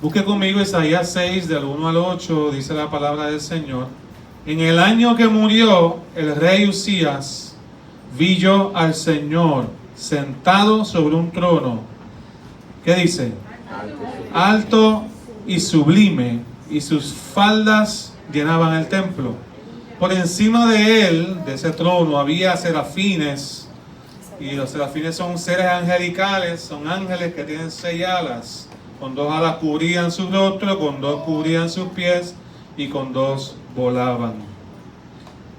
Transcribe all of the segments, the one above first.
Busque conmigo Isaías 6, del 1 al 8, dice la palabra del Señor. En el año que murió el rey Usías, vi yo al Señor sentado sobre un trono. ¿Qué dice? Alto y sublime, y sus faldas llenaban el templo. Por encima de él, de ese trono, había serafines, y los serafines son seres angelicales, son ángeles que tienen 6 alas. Con 2 alas cubrían su rostro, con 2 cubrían sus pies, y con 2 volaban.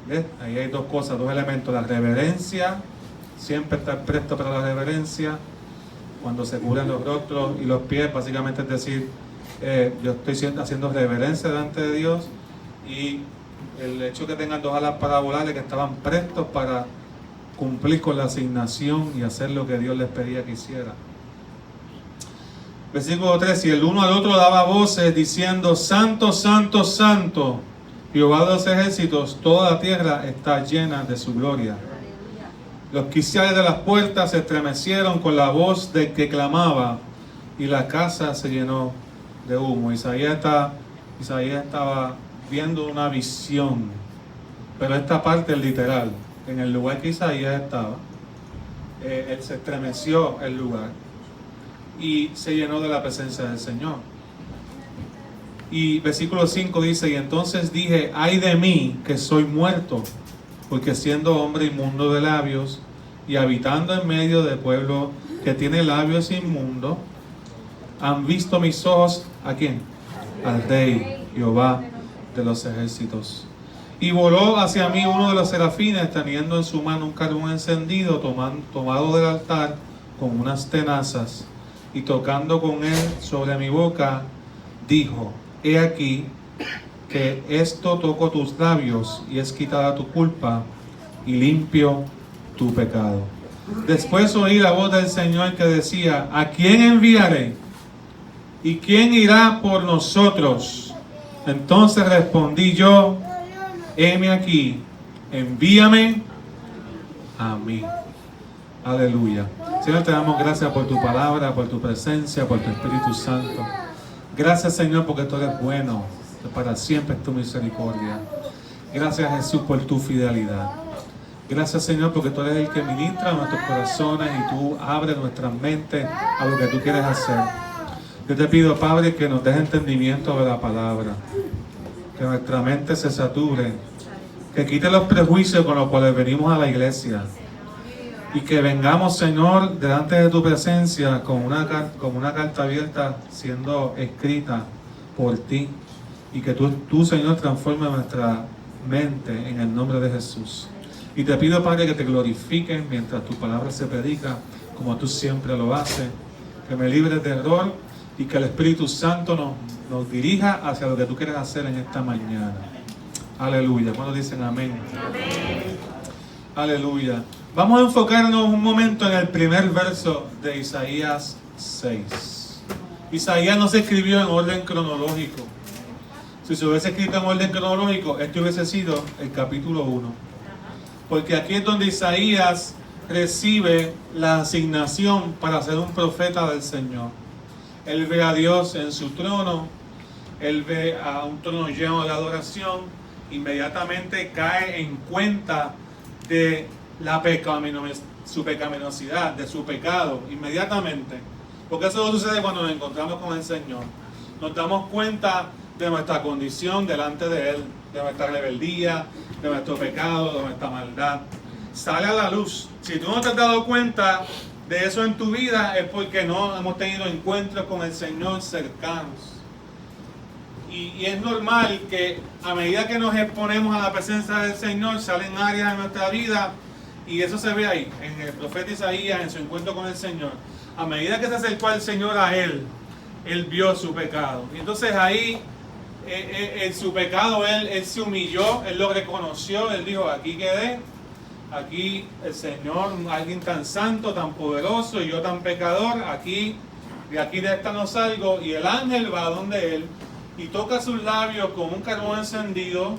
¿Ves? Ahí hay 2 cosas, 2 elementos: la reverencia, siempre estar presto para la reverencia, cuando se cubren los rostros y los pies, básicamente es decir, yo estoy haciendo reverencia delante de Dios, y el hecho que tengan 2 alas para volar, que estaban prestos para cumplir con la asignación y hacer lo que Dios les pedía que hiciera. Versículo 3: y el uno al otro daba voces diciendo: Santo, Santo, Santo, Jehová de los ejércitos, toda la tierra está llena de su gloria. Los quiciales de las puertas se estremecieron con la voz del que clamaba, y la casa se llenó de humo. Isaías estaba viendo una visión, pero esta parte es literal. En el lugar que Isaías estaba, se estremeció el lugar y se llenó de la presencia del Señor. Y versículo 5 dice: y entonces dije: ay de mí, que soy muerto, porque siendo hombre inmundo de labios y habitando en medio de pueblo que tiene labios inmundos, han visto mis ojos, ¿a quién? Al Rey, Jehová de los ejércitos. Y voló hacia mí uno de los serafines, teniendo en su mano un carbón encendido, tomado del altar con unas tenazas, y tocando con él sobre mi boca, dijo: he aquí que esto toco tus labios, y es quitada tu culpa, y limpio tu pecado. Después oí la voz del Señor que decía: ¿a quién enviaré? ¿Y quién irá por nosotros? Entonces respondí yo: heme aquí, envíame a mí. Aleluya. Señor, te damos gracias por tu palabra, por tu presencia, por tu Espíritu Santo. Gracias, Señor, porque tú eres bueno, que para siempre es tu misericordia. Gracias, Jesús, por tu fidelidad. Gracias, Señor, porque tú eres el que ministra nuestros corazones y tú abres nuestras mentes a lo que tú quieres hacer. Yo te pido, Padre, que nos des entendimiento de la palabra, que nuestra mente se sature, que quite los prejuicios con los cuales venimos a la iglesia, y que vengamos, Señor, delante de tu presencia con una carta abierta siendo escrita por ti, y que tú, Señor, transformes nuestra mente en el nombre de Jesús. Y te pido, Padre, que te glorifiques mientras tu palabra se predica, como tú siempre lo haces, que me libres de error y que el Espíritu Santo nos dirija hacia lo que tú quieres hacer en esta mañana. Aleluya. ¿Cuándo dicen amén? Amén. Aleluya. Vamos a enfocarnos un momento en el primer verso de Isaías 6. Isaías no se escribió en orden cronológico. Si se hubiese escrito en orden cronológico, este hubiese sido el capítulo 1. Porque aquí es donde Isaías recibe la asignación para ser un profeta del Señor. Él ve a Dios en su trono, él ve a un trono lleno de adoración, inmediatamente cae en cuenta de su pecaminosidad, de su pecado, inmediatamente. Porque eso sucede cuando nos encontramos con el Señor. Nos damos cuenta de nuestra condición delante de Él, de nuestra rebeldía, de nuestro pecado, de nuestra maldad. Sale a la luz. Si tú no te has dado cuenta de eso en tu vida, es porque no hemos tenido encuentros con el Señor cercanos. Y es normal que a medida que nos exponemos a la presencia del Señor, salen áreas de nuestra vida, y eso se ve ahí, en el profeta Isaías, en su encuentro con el Señor. A medida que se acercó al Señor a él vio su pecado. Y entonces ahí, en su pecado, él se humilló, él lo reconoció, él dijo: aquí quedé, aquí el Señor, alguien tan santo, tan poderoso, y yo tan pecador, de esta no salgo. Y el ángel va donde él y toca sus labios con un carbón encendido,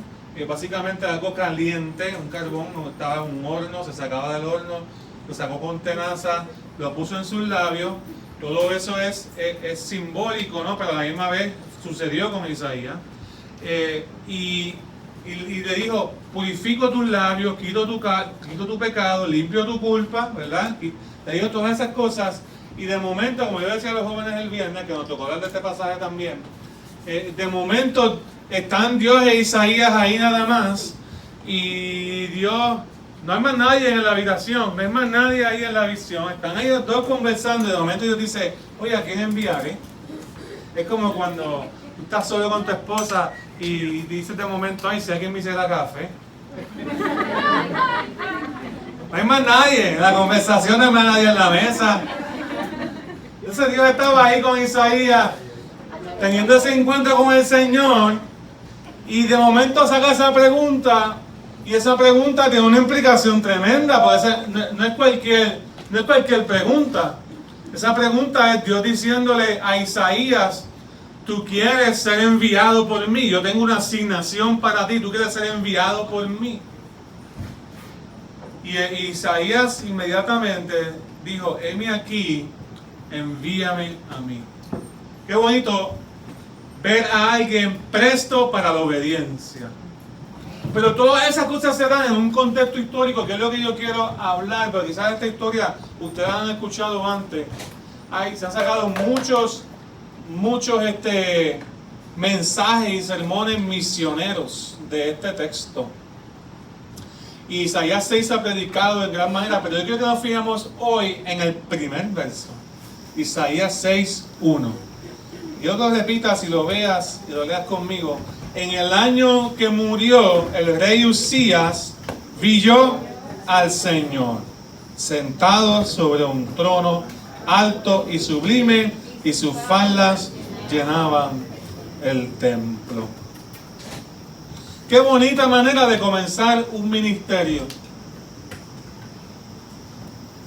básicamente algo caliente, un carbón, estaba en un horno, se sacaba del horno, lo sacó con tenaza, lo puso en sus labios, Todo eso es simbólico, ¿no? Pero a la misma vez sucedió con Isaías. Y le dijo, purifico tus labios, quito tu pecado, limpio tu culpa, ¿verdad? Y le dijo todas esas cosas. Y de momento, como yo decía a los jóvenes el viernes, que nos tocó hablar de este pasaje también, de momento están Dios e Isaías ahí nada más. Y Dios, no hay más nadie en la habitación, no hay más nadie ahí en la visión. Están ellos dos conversando y de momento Dios dice, oye, ¿a quién enviaré? Es como cuando tú estás solo con tu esposa y dices de momento, ay, si alguien me hiciera café. No hay más nadie, en la conversación no hay más nadie en la mesa. Entonces Dios estaba ahí con Isaías, teniendo ese encuentro con el Señor, y de momento saca esa pregunta, y esa pregunta tiene una implicación tremenda, porque no es cualquier pregunta. Esa pregunta es Dios diciéndole a Isaías, tú quieres ser enviado por mí, yo tengo una asignación para ti, tú quieres ser enviado por mí. Y Isaías inmediatamente dijo, heme aquí, envíame a mí. Qué bonito ver a alguien presto para la obediencia. Pero todas esas cosas se dan en un contexto histórico, que es lo que yo quiero hablar, porque quizás esta historia ustedes han escuchado antes. Se han sacado muchos mensajes y sermones misioneros de este texto. Y Isaías 6 se ha predicado de gran manera, pero yo quiero que nos fijemos hoy en el primer verso. Isaías 6:1. Yo lo repita, si lo veas y lo leas conmigo. En el año que murió el rey Usías, vi yo al Señor, sentado sobre un trono alto y sublime, y sus faldas llenaban el templo. Qué bonita manera de comenzar un ministerio.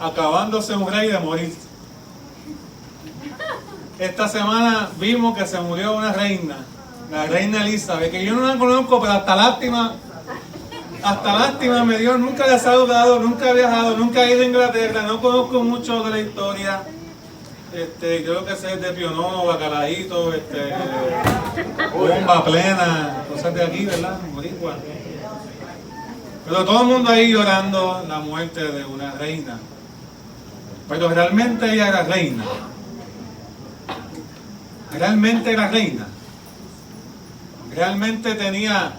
Acabándose un rey de morir. Esta semana vimos que se murió una reina, la reina Elizabeth, que yo no la conozco, pero hasta lástima me dio. Nunca la he saludado, nunca he viajado, nunca he ido a Inglaterra, no conozco mucho de la historia. Creo que sé de Pionono, Bacalaíto, Bomba Plena, cosas de aquí, ¿verdad? Boricua. Pero todo el mundo ahí llorando la muerte de una reina. Pero realmente ella era reina. Realmente era reina. Realmente tenía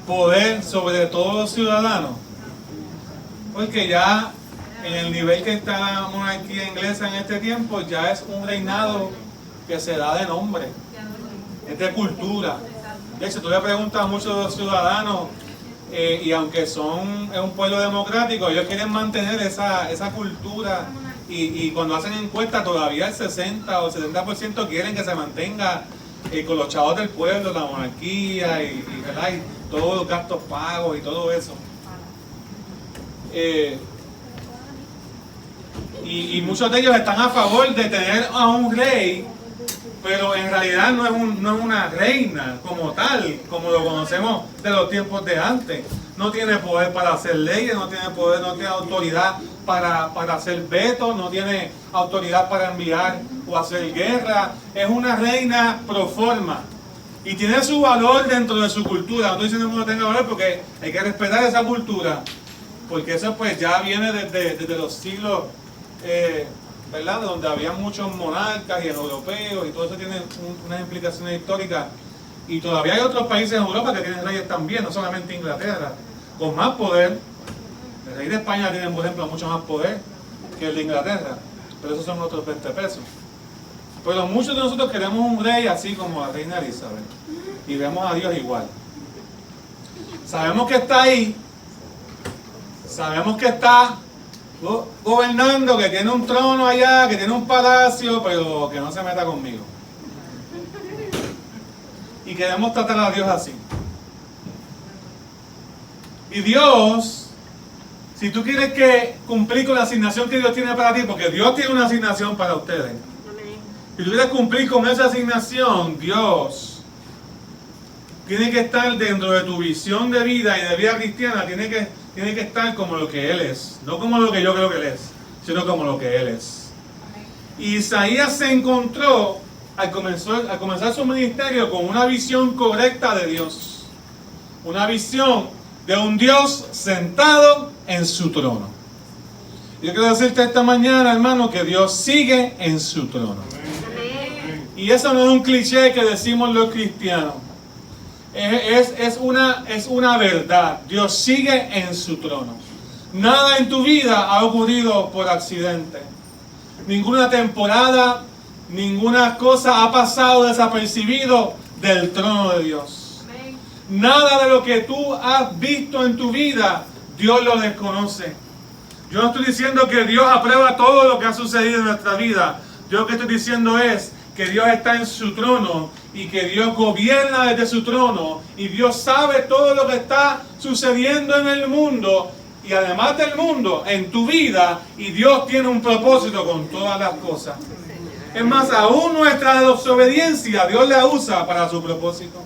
poder sobre todos los ciudadanos. Porque ya en el nivel que está la monarquía inglesa en este tiempo, ya es un reinado que se da de nombre, es de cultura. De hecho, tú le preguntas a muchos de los ciudadanos, y aunque es un pueblo democrático, ellos quieren mantener esa cultura, y cuando hacen encuestas todavía el 60 o 70% quieren que se mantenga con los chavos del pueblo, la monarquía, y todos los gastos pagos y todo eso. Y muchos de ellos están a favor de tener a un rey, pero en realidad no es una reina como tal, como lo conocemos de los tiempos de antes. No tiene poder para hacer leyes, no tiene poder, no tiene autoridad para hacer vetos, no tiene autoridad para enviar o hacer guerra. Es una reina pro forma y tiene su valor dentro de su cultura. No estoy diciendo que no tenga valor, porque hay que respetar esa cultura, porque eso pues ya viene desde los siglos, ¿verdad? Donde había muchos monarcas y europeos, y todo eso tiene unas implicaciones históricas. Y todavía hay otros países en Europa que tienen reyes también, no solamente Inglaterra, con más poder. El rey de España tiene, por ejemplo, mucho más poder que el de Inglaterra, pero esos son otros 20 pesos. Pero muchos de nosotros queremos un rey así como la reina Elizabeth, y vemos a Dios igual. Sabemos que está ahí, sabemos que está gobernando, que tiene un trono allá, que tiene un palacio, pero que no se meta conmigo. Y queremos tratar a Dios así. Y Dios, si tú quieres cumplir con la asignación que Dios tiene para ti, porque Dios tiene una asignación para ustedes. Si tú quieres cumplir con esa asignación, Dios tiene que estar dentro de tu visión de vida y de vida cristiana, tiene que estar como lo que Él es. No como lo que yo creo que Él es, sino como lo que Él es. Y Isaías se encontró al comenzar su ministerio con una visión correcta de Dios. Una visión de un Dios sentado en su trono. Yo quiero decirte esta mañana, hermano, que Dios sigue en su trono. Y eso no es un cliché que decimos los cristianos. Es una verdad. Dios sigue en su trono. Nada en tu vida ha ocurrido por accidente. Ninguna temporada, ninguna cosa ha pasado desapercibido del trono de Dios. Nada de lo que tú has visto en tu vida, Dios lo desconoce. Yo no estoy diciendo que Dios aprueba todo lo que ha sucedido en nuestra vida. Yo lo que estoy diciendo es que Dios está en su trono y que Dios gobierna desde su trono y Dios sabe todo lo que está sucediendo en el mundo y además del mundo, en tu vida, y Dios tiene un propósito con todas las cosas. Es más, aún nuestra desobediencia Dios la usa para su propósito.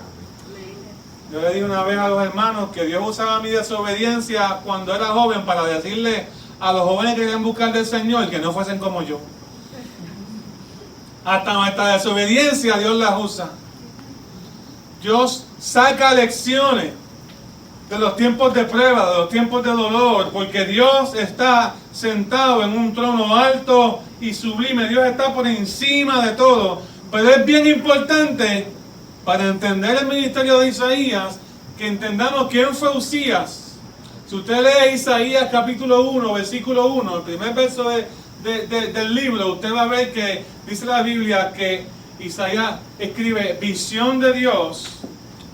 Yo le dije una vez a los hermanos que Dios usaba mi desobediencia cuando era joven para decirle a los jóvenes que querían buscar del Señor que no fuesen como yo. Hasta nuestra desobediencia Dios las usa. Dios saca lecciones de los tiempos de prueba, de los tiempos de dolor, porque Dios está sentado en un trono alto y sublime. Dios está por encima de todo. Pero es bien importante para entender el ministerio de Isaías que entendamos quién fue Usías. Si usted lee Isaías capítulo 1, versículo 1, el primer verso del libro, usted va a ver que dice la Biblia que Isaías escribe visión de Dios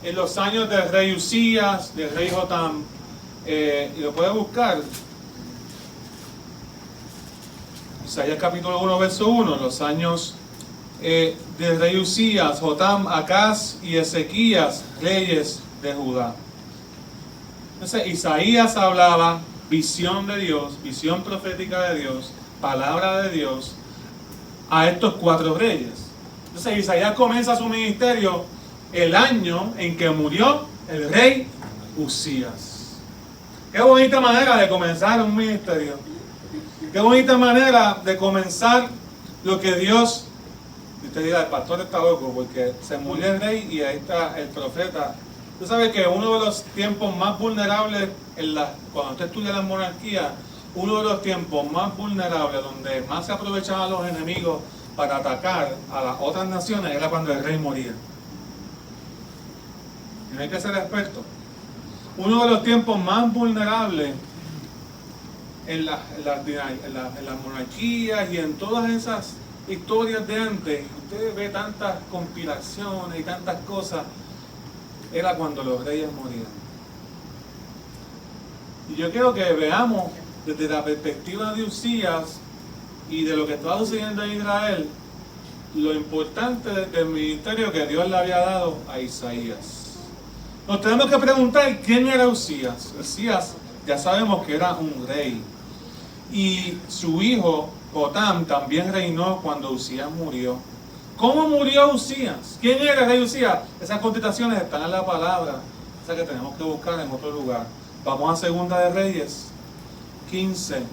en los años del rey Usías, del rey Jotam, y lo puede buscar. Isaías capítulo 1, verso 1, en los años del rey Usías, Jotam, Acaz y Ezequías, reyes de Judá. Entonces Isaías hablaba visión de Dios, visión profética de Dios, palabra de Dios a estos 4 reyes. Entonces Isaías comienza su ministerio el año en que murió el rey Usías. Qué bonita manera de comenzar un ministerio. Qué bonita manera de comenzar lo que Dios... Usted dirá, el pastor está loco porque se murió el rey y ahí está el profeta. Usted sabe que uno de los tiempos más vulnerables, cuando usted estudia la monarquía, uno de los tiempos más vulnerables donde más se aprovechaban los enemigos para atacar a las otras naciones era cuando el rey moría. Y no hay que ser experto. Uno de los tiempos más vulnerables en las monarquías y en todas esas historias de antes, usted ve tantas conspiraciones y tantas cosas, era cuando los reyes morían. Y yo quiero que veamos desde la perspectiva de Usías y de lo que estaba sucediendo en Israel, lo importante del ministerio que Dios le había dado a Isaías. Nos tenemos que preguntar quién era Usías. Usías ya sabemos que era un rey. Y su hijo Jotam también reinó cuando Usías murió. ¿Cómo murió Usías? ¿Quién era el rey Usías? Esas contestaciones están en la palabra, o sea que tenemos que buscar en otro lugar. Vamos a Segunda de Reyes 15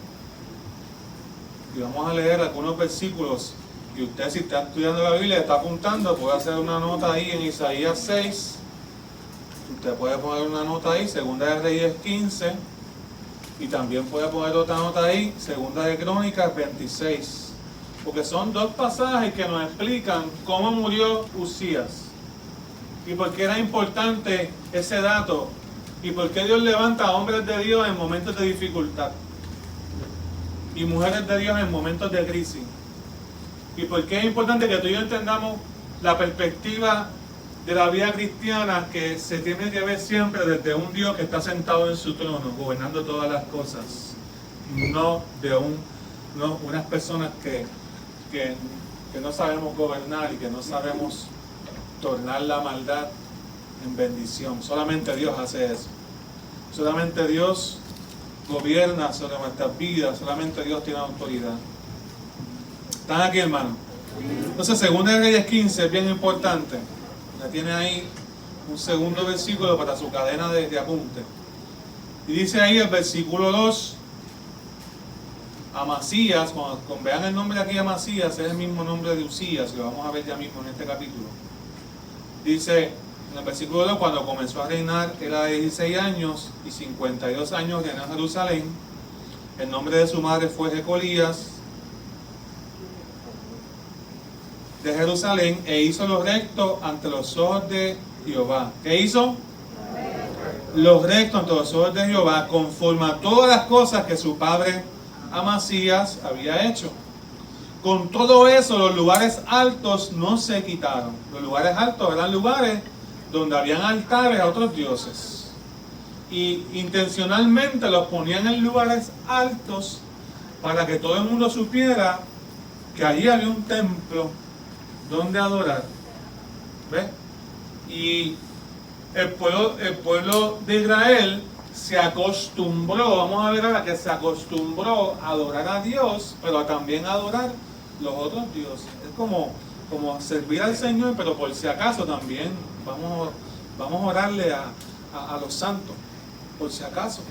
y vamos a leer algunos versículos. Y usted, si está estudiando la Biblia, está apuntando, puede hacer una nota ahí en Isaías 6. Usted puede poner una nota ahí, Segunda de Reyes 15. Y también puede poner otra nota ahí, Segunda de Crónicas 26. Porque son 2 pasajes que nos explican cómo murió Usías. Y por qué era importante ese dato. Y por qué Dios levanta a hombres de Dios en momentos de dificultad. Y mujeres de Dios en momentos de crisis. Y por qué es importante que tú y yo entendamos la perspectiva de la vida cristiana, que se tiene que ver siempre desde un Dios que está sentado en su trono, gobernando todas las cosas. No de unas personas que no sabemos gobernar y que no sabemos tornar la maldad en bendición. Solamente Dios hace eso. Solamente Dios gobierna sobre nuestras vidas. Solamente Dios tiene autoridad. ¿Están aquí, hermano? Entonces, Segunda de Reyes 15 es bien importante. Ya tiene ahí un segundo versículo para su cadena de apunte. Y dice ahí el versículo 2. Amasías, cuando vean el nombre aquí de Amasías, es el mismo nombre de Usías, lo vamos a ver ya mismo en este capítulo. Dice en el versículo 2, cuando comenzó a reinar era de 16 años y 52 años reinó en Jerusalén. El nombre de su madre fue Jecolías de Jerusalén, e hizo lo recto ante los ojos de Jehová. ¿Qué hizo? Lo recto ante los ojos de Jehová, conforme a todas las cosas que su padre Amasías había hecho. Con todo eso, los lugares altos no se quitaron. Los lugares altos eran lugares donde habían altares a otros dioses. Y intencionalmente los ponían en lugares altos para que todo el mundo supiera que allí había un templo donde adorar. ¿Ves? Y el pueblo de Israel se acostumbró, vamos a ver ahora que se acostumbró a adorar a Dios, pero también a adorar los otros dioses. Es como servir al Señor, pero por si acaso también vamos a orarle a los santos, por si acaso.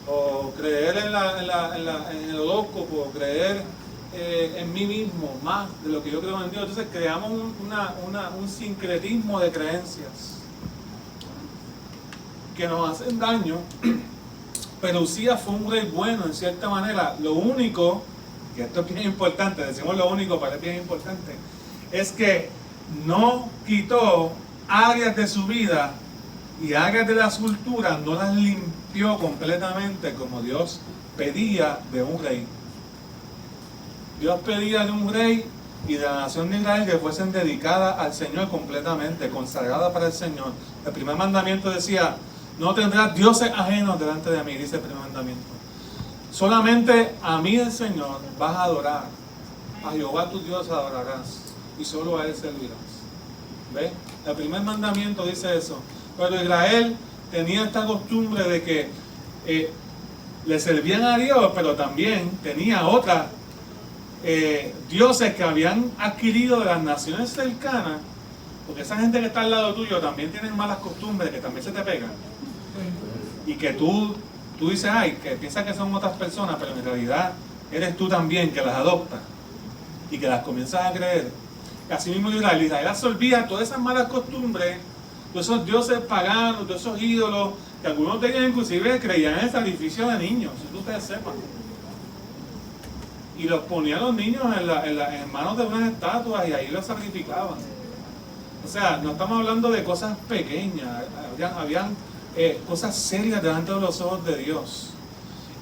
O creer en el horóscopo, o creer en mí mismo más de lo que yo creo en Dios. Entonces creamos un sincretismo de creencias que nos hacen daño. Pero Usías fue un rey bueno en cierta manera. Lo único, que esto es bien importante, decimos lo único, pero es bien importante, es que no quitó áreas de su vida y áreas de la cultura, no las limpió completamente como Dios pedía de un rey. Dios pedía de un rey y de la nación de Israel que fuesen dedicadas al Señor completamente, consagradas para el Señor. El primer mandamiento decía: no tendrás dioses ajenos delante de mí, dice el primer mandamiento. Solamente a mí, el Señor, vas a adorar. A Jehová tu Dios adorarás y solo a Él servirás. ¿Ves? El primer mandamiento dice eso. Pero Israel tenía esta costumbre de que le servían a Dios, pero también tenía otras dioses que habían adquirido de las naciones cercanas, porque esa gente que está al lado tuyo también tienen malas costumbres que también se te pegan. Y que tú dices, ay, que piensas que son otras personas, pero en realidad eres tú también que las adoptas y que las comienzas a creer. Así mismo Israel absorbía todas esas malas costumbres, todos esos dioses paganos, todos esos ídolos, que algunos de ellos inclusive creían en el sacrificio de niños, si ustedes sepan. Y los ponían los niños en manos de unas estatuas y ahí los sacrificaban. O sea, no estamos hablando de cosas pequeñas, habían cosas serias delante de los ojos de Dios.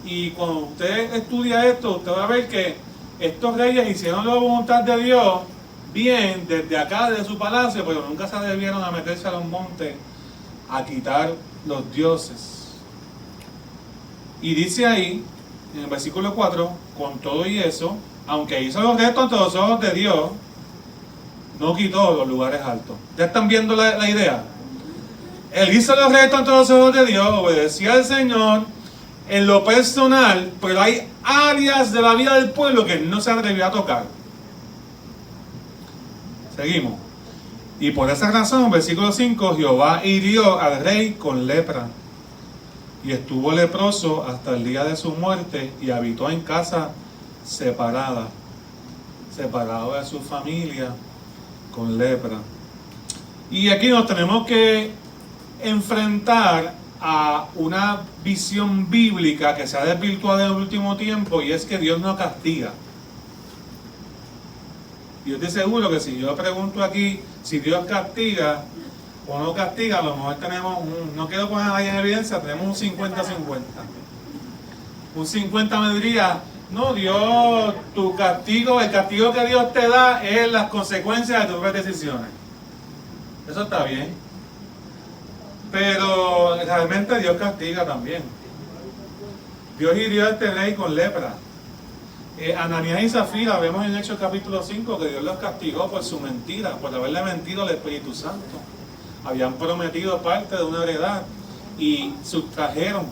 Y cuando usted estudia esto, usted va a ver que estos reyes hicieron la voluntad de Dios bien desde acá, desde su palacio, pero nunca se debieron a meterse a los montes a quitar los dioses. Y dice ahí, en el versículo 4, con todo y eso, aunque hizo los restos ante los ojos de Dios, no quitó los lugares altos. ¿Ya están viendo la idea? Él hizo los restos ante los ojos de Dios, obedecía al Señor en lo personal, pero hay áreas de la vida del pueblo que no se atrevió a tocar. Seguimos. Y por esa razón, versículo 5, Jehová hirió al rey con lepra, y estuvo leproso hasta el día de su muerte, y habitó en casa separado de su familia, con lepra. Y aquí nos tenemos que enfrentar a una visión bíblica que se ha desvirtuado en el último tiempo, y es que Dios no castiga. Yo estoy seguro que si yo pregunto aquí si Dios castiga o no castiga, a lo mejor tenemos no quiero poner ahí en evidencia, tenemos un 50-50. Un 50 me diría, no, Dios, el castigo que Dios te da es las consecuencias de tus decisiones. Eso está bien. Pero realmente Dios castiga también. Dios hirió a este rey con lepra. Ananías y Zafira, vemos en Hechos capítulo 5 que Dios los castigó por su mentira, por haberle mentido al Espíritu Santo. Habían prometido parte de una heredad y sustrajeron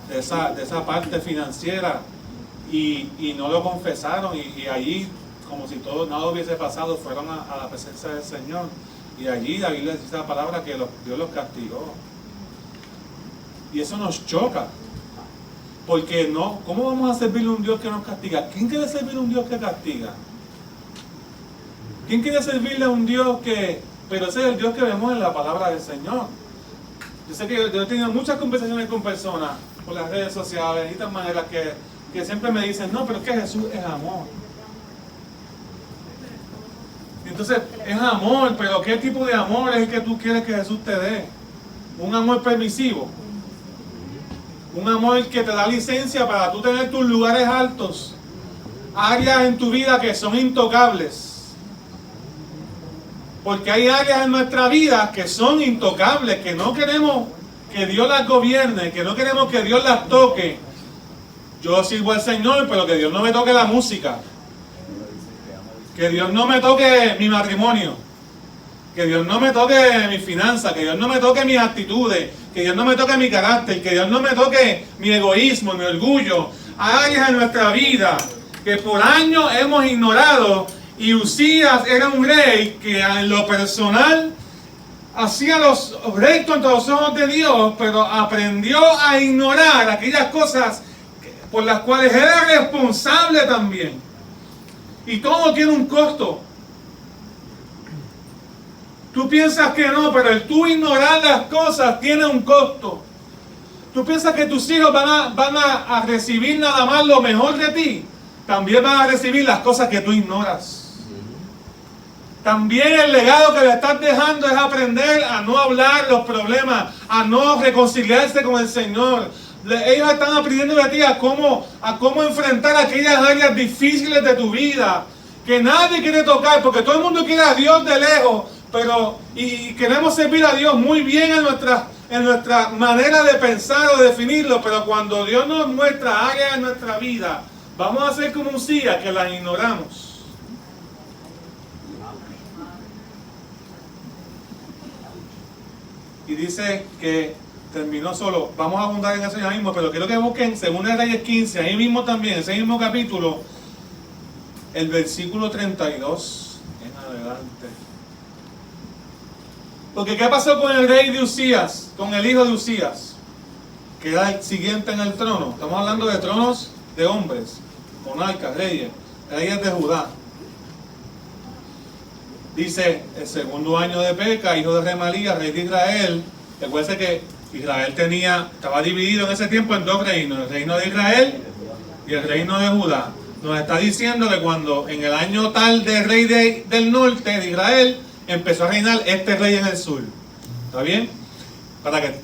de esa parte financiera y no lo confesaron, y allí, como si nada hubiese pasado, fueron a la presencia del Señor, y allí la Biblia dice la palabra que Dios los castigó. Y eso nos choca, Porque no, ¿cómo vamos a servirle a un Dios que nos castiga? ¿Quién quiere servirle a un Dios que castiga? ¿Quién quiere servirle a un Dios que... Pero ese es el Dios que vemos en la palabra del Señor. Yo sé que yo he tenido muchas conversaciones con personas por las redes sociales y de tal manera que siempre me dicen, no, pero es que Jesús es amor. Entonces, es amor, pero ¿qué tipo de amor es el que tú quieres que Jesús te dé? ¿Un amor permisivo? ¿Un amor que te da licencia para tú tener tus lugares altos? Áreas en tu vida que son intocables. Porque hay áreas en nuestra vida que son intocables, que no queremos que Dios las gobierne, que no queremos que Dios las toque. Yo sirvo al Señor, pero que Dios no me toque la música. Que Dios no me toque mi matrimonio. Que Dios no me toque mis finanzas. Que Dios no me toque mis actitudes. Que Dios no me toque mi carácter. Que Dios no me toque mi egoísmo, mi orgullo. Hay áreas en nuestra vida que por años hemos ignorado. Y Uzías era un rey que en lo personal hacía los rectos ante los ojos de Dios, pero aprendió a ignorar aquellas cosas por las cuales era responsable también. Y todo tiene un costo. Tú piensas que no, pero el tú ignorar las cosas tiene un costo. Tú piensas que tus hijos van a recibir nada más lo mejor de ti. También van a recibir las cosas que tú ignoras. También el legado que le estás dejando es aprender a no hablar los problemas, a no reconciliarse con el Señor. Ellos están aprendiendo de ti a cómo enfrentar aquellas áreas difíciles de tu vida que nadie quiere tocar, porque todo el mundo quiere a Dios de lejos, y queremos servir a Dios muy bien en nuestra manera de pensar o definirlo, pero cuando Dios nos muestra áreas en nuestra vida, vamos a ser como Uzías, que las ignoramos. Y dice que terminó solo. Vamos a abundar en eso ya mismo, pero quiero que busquen 2 Reyes 15, ahí mismo también, ese mismo capítulo, el versículo 32 en adelante. Porque ¿qué pasó con el rey de Uzías? Con el hijo de Uzías, que era el siguiente en el trono. Estamos hablando de tronos de hombres, monarcas, reyes de Judá. Dice, el segundo año de Peca, hijo de Remalías, rey de Israel. Recuerden que Israel estaba dividido en ese tiempo en dos reinos, el reino de Israel y el reino de Judá. Nos está diciendo que cuando en el año tal del rey del norte de Israel empezó a reinar este rey en el sur. ¿Está bien?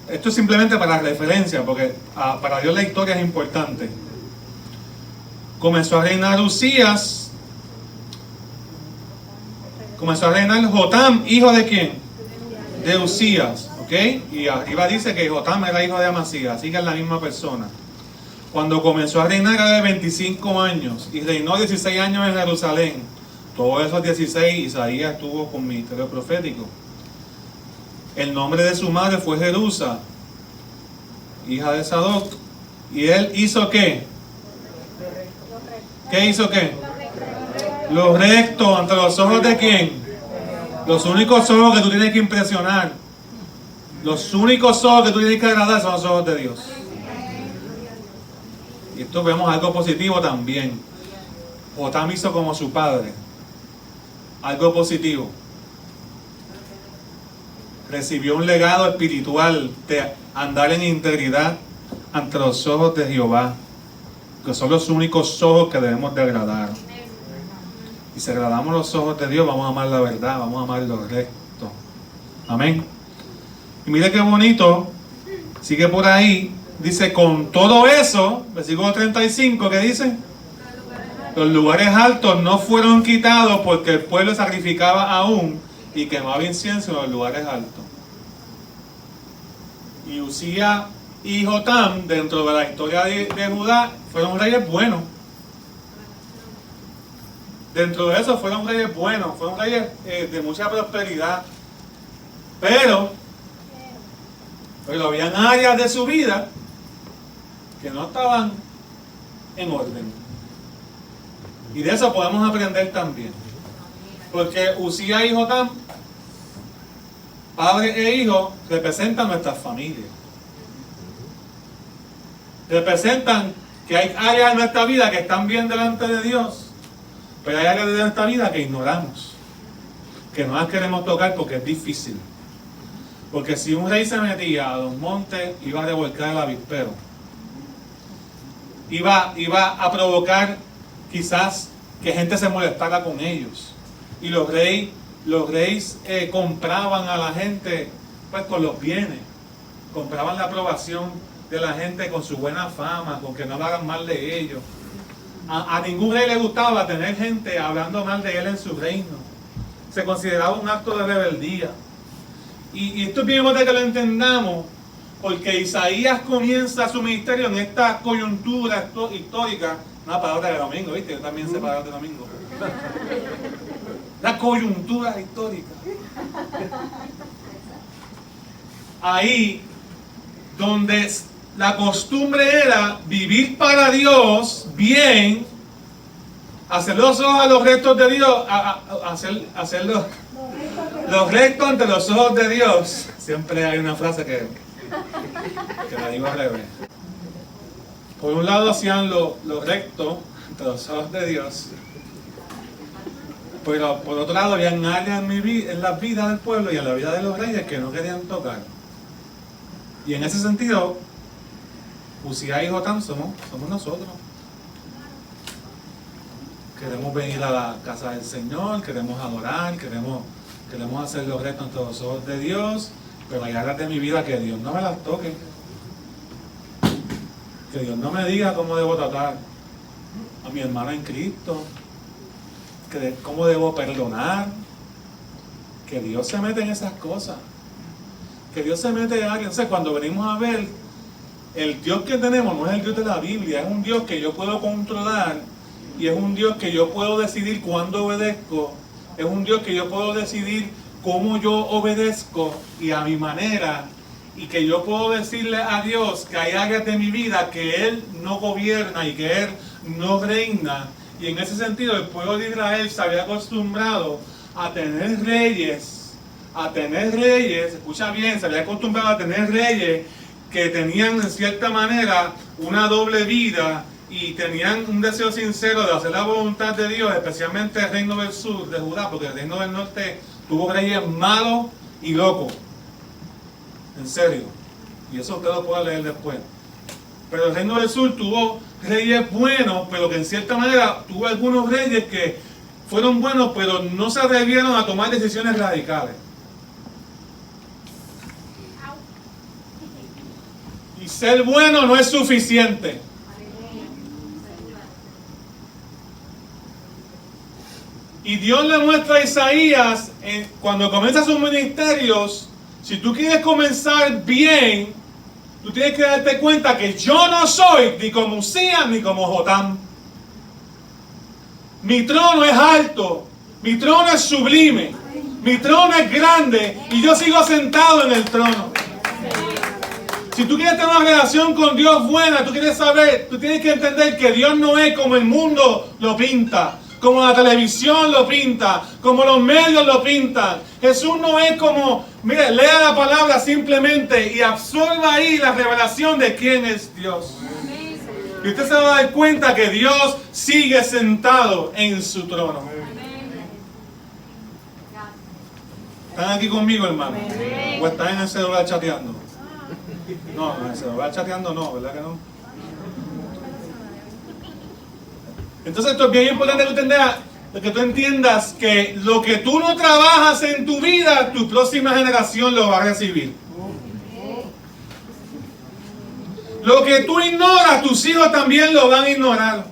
Esto es simplemente para referencia, porque para Dios la historia es importante. Comenzó a reinar Uzías. Comenzó a reinar Jotam, hijo de quién? De Uzías, ¿ok? Y arriba dice que Jotam era hijo de Amasías, así que es la misma persona. Cuando comenzó a reinar era de 25 años y reinó 16 años en Jerusalén. Todos esos 16 Isaías estuvo con ministerio profético. El nombre de su madre fue Jerusa, hija de Sadoc. ¿Y él hizo qué? ¿Qué hizo qué? Lo recto ante los ojos de quién? Los únicos ojos que tú tienes que impresionar, los únicos ojos que tú tienes que agradar son los ojos de Dios. Y esto vemos algo positivo también. Jotam hizo como su padre. Algo positivo. Recibió un legado espiritual de andar en integridad ante los ojos de Jehová, que son los únicos ojos que debemos de agradar. Y si agradamos los ojos de Dios, vamos a amar la verdad, vamos a amar lo recto. Amén. Y mire qué bonito, sigue por ahí, dice, con todo eso, versículo 35, ¿qué dice? Los lugares altos no fueron quitados porque el pueblo sacrificaba aún y quemaba incienso en los lugares altos. Y Uzías y Jotam, dentro de la historia de Judá, fueron reyes buenos. Dentro de eso fueron reyes buenos, fueron reyes de mucha prosperidad. Pero habían áreas de su vida que no estaban en orden. Y de eso podemos aprender también. Porque Uzías y Jotam, padre e hijo, representan nuestras familias. representan que hay áreas en nuestra vida que están bien delante de Dios, pero hay áreas de nuestra vida que ignoramos, que no las queremos tocar porque es difícil. Porque si un rey se metía a los montes, iba a revolcar el avispero. Iba a provocar quizás que gente se molestara con ellos. Y los reyes compraban a la gente pues con los bienes. Compraban la aprobación de la gente con su buena fama, con que no hablaran mal de ellos. A ningún rey le gustaba tener gente hablando mal de él en su reino. Se consideraba un acto de rebeldía. Y esto es bien importante que lo entendamos, porque Isaías comienza su ministerio en esta coyuntura histórica. Una palabra de domingo, ¿viste? Yo también sé palabras de domingo. La coyuntura histórica. Ahí donde la costumbre era vivir para Dios bien, hacer los ojos a los rectos de Dios, hacer los rectos ante los ojos de Dios. Siempre hay una frase que la digo al revés. Por un lado hacían lo recto ante los ojos de Dios, pero por otro lado habían áreas en la vida del pueblo y en la vida de los reyes que no querían tocar. Y en ese sentido, Uzías y Jotam somos nosotros. Queremos venir a la casa del Señor, queremos adorar, queremos hacer los retos ante los ojos de Dios, pero hay áreas de mi vida que Dios no me las toque. Que Dios no me diga cómo debo tratar a mi hermano en Cristo, cómo debo perdonar. Que Dios se mete en esas cosas. Que Dios se mete en áreas. Entonces, cuando venimos a ver, el Dios que tenemos no es el Dios de la Biblia, es un Dios que yo puedo controlar y es un Dios que yo puedo decidir cuándo obedezco. Es un Dios que yo puedo decidir cómo yo obedezco y a mi manera, y que yo puedo decirle a Dios que hay áreas de mi vida que Él no gobierna y que Él no reina. Y en ese sentido el pueblo de Israel se había acostumbrado a tener reyes, escucha bien, se había acostumbrado a tener reyes que tenían en cierta manera una doble vida y tenían un deseo sincero de hacer la voluntad de Dios, especialmente el reino del sur de Judá, porque el reino del norte tuvo reyes malos y locos, en serio, y eso usted lo puede leer después. Pero el reino del sur tuvo reyes buenos, pero que en cierta manera tuvo algunos reyes que fueron buenos, pero no se atrevieron a tomar decisiones radicales. Y ser bueno no es suficiente. Y Dios le muestra a Isaías, cuando comienza sus ministerios, si tú quieres comenzar bien, tú tienes que darte cuenta que yo no soy ni como Uzías ni como Jotam. Mi trono es alto, mi trono es sublime, mi trono es grande y yo sigo sentado en el trono. Si tú quieres tener una relación con Dios buena, tú tienes que entender que Dios no es como el mundo lo pinta, como la televisión lo pinta, como los medios lo pintan. Jesús no es como, mire, lea la palabra simplemente y absorba ahí la revelación de quién es Dios. Y usted se va a dar cuenta que Dios sigue sentado en su trono. ¿Están aquí conmigo, hermano? ¿O están en el celular chateando? No, en el celular chateando no, ¿verdad que no? Entonces esto es bien importante que tú entiendas que lo que tú no trabajas en tu vida, tu próxima generación lo va a recibir. Lo que tú ignoras, tus hijos también lo van a ignorar.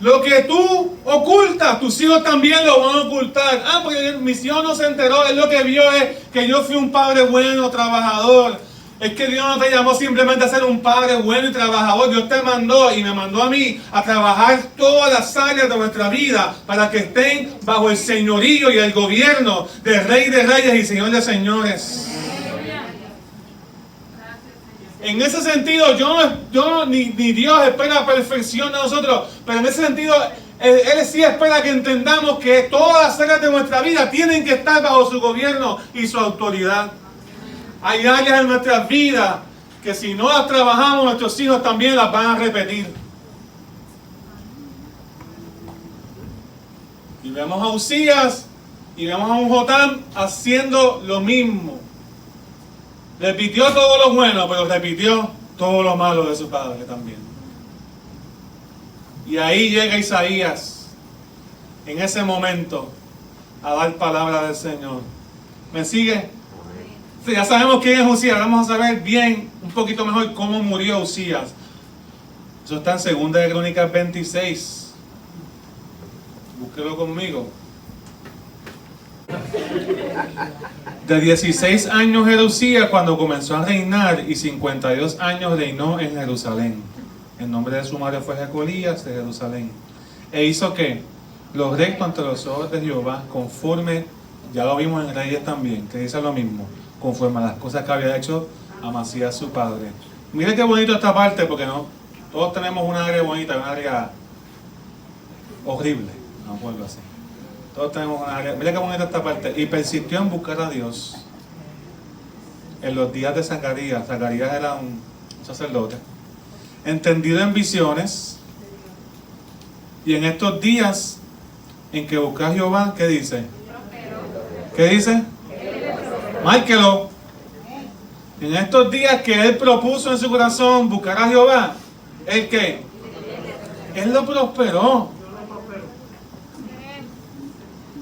Lo que tú ocultas, tus hijos también lo van a ocultar. Porque mis hijos no se enteró, él lo que vio es que yo fui un padre bueno, trabajador. Es que Dios no te llamó simplemente a ser un padre bueno y trabajador. Dios te mandó y me mandó a mí a trabajar todas las áreas de nuestra vida para que estén bajo el señorío y el gobierno del Rey de Reyes y Señor de Señores. En ese sentido, ni Dios espera perfección de nosotros, pero en ese sentido, Él sí espera que entendamos que todas las áreas de nuestra vida tienen que estar bajo su gobierno y su autoridad. Hay áreas en nuestras vidas que si no las trabajamos, nuestros hijos también las van a repetir. Y vemos a Uzías y vemos a un Jotam haciendo lo mismo. Repitió todo lo bueno, pero repitió todo lo malo de su padre también. Y ahí llega Isaías, en ese momento, a dar palabra del Señor. ¿Me sigue? Sí, ya sabemos quién es Uzías. Vamos a saber bien, un poquito mejor, cómo murió Uzías. Eso está en 2 de Crónicas 26. Búsquelo conmigo. De 16 años era Uzías cuando comenzó a reinar, y 52 años reinó en Jerusalén. El nombre de su madre fue Jecolías de Jerusalén. E hizo que lo recto ante los ojos de Jehová, conforme, ya lo vimos en Reyes también, que dice lo mismo, conforme a las cosas que había hecho Amasías su padre. Mire qué bonito esta parte, porque no, todos tenemos una área bonita, una área horrible, vamos a ponerlo así. Todos tenemos una área. Mira qué bonita esta parte. Y persistió en buscar a Dios en los días de Zacarías. Zacarías era un sacerdote, entendido en visiones. Y en estos días en que busca a Jehová, ¿qué dice? ¿Qué dice? Márquelo. En estos días que él propuso en su corazón buscar a Jehová, ¿el qué? Él lo prosperó.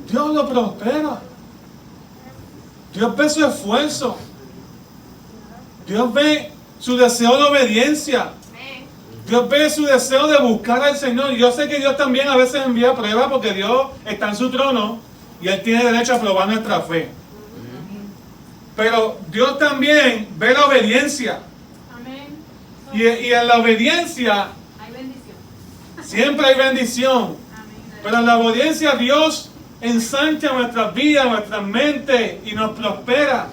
Dios lo prospera. Dios ve su esfuerzo. Dios ve su deseo de obediencia. Dios ve su deseo de buscar al Señor. Yo sé que Dios también a veces envía pruebas, porque Dios está en su trono y Él tiene derecho a probar nuestra fe. Pero Dios también ve la obediencia. Y en la obediencia siempre hay bendición. Pero en la obediencia Dios ensancha nuestras vidas, nuestras mentes y nos prospera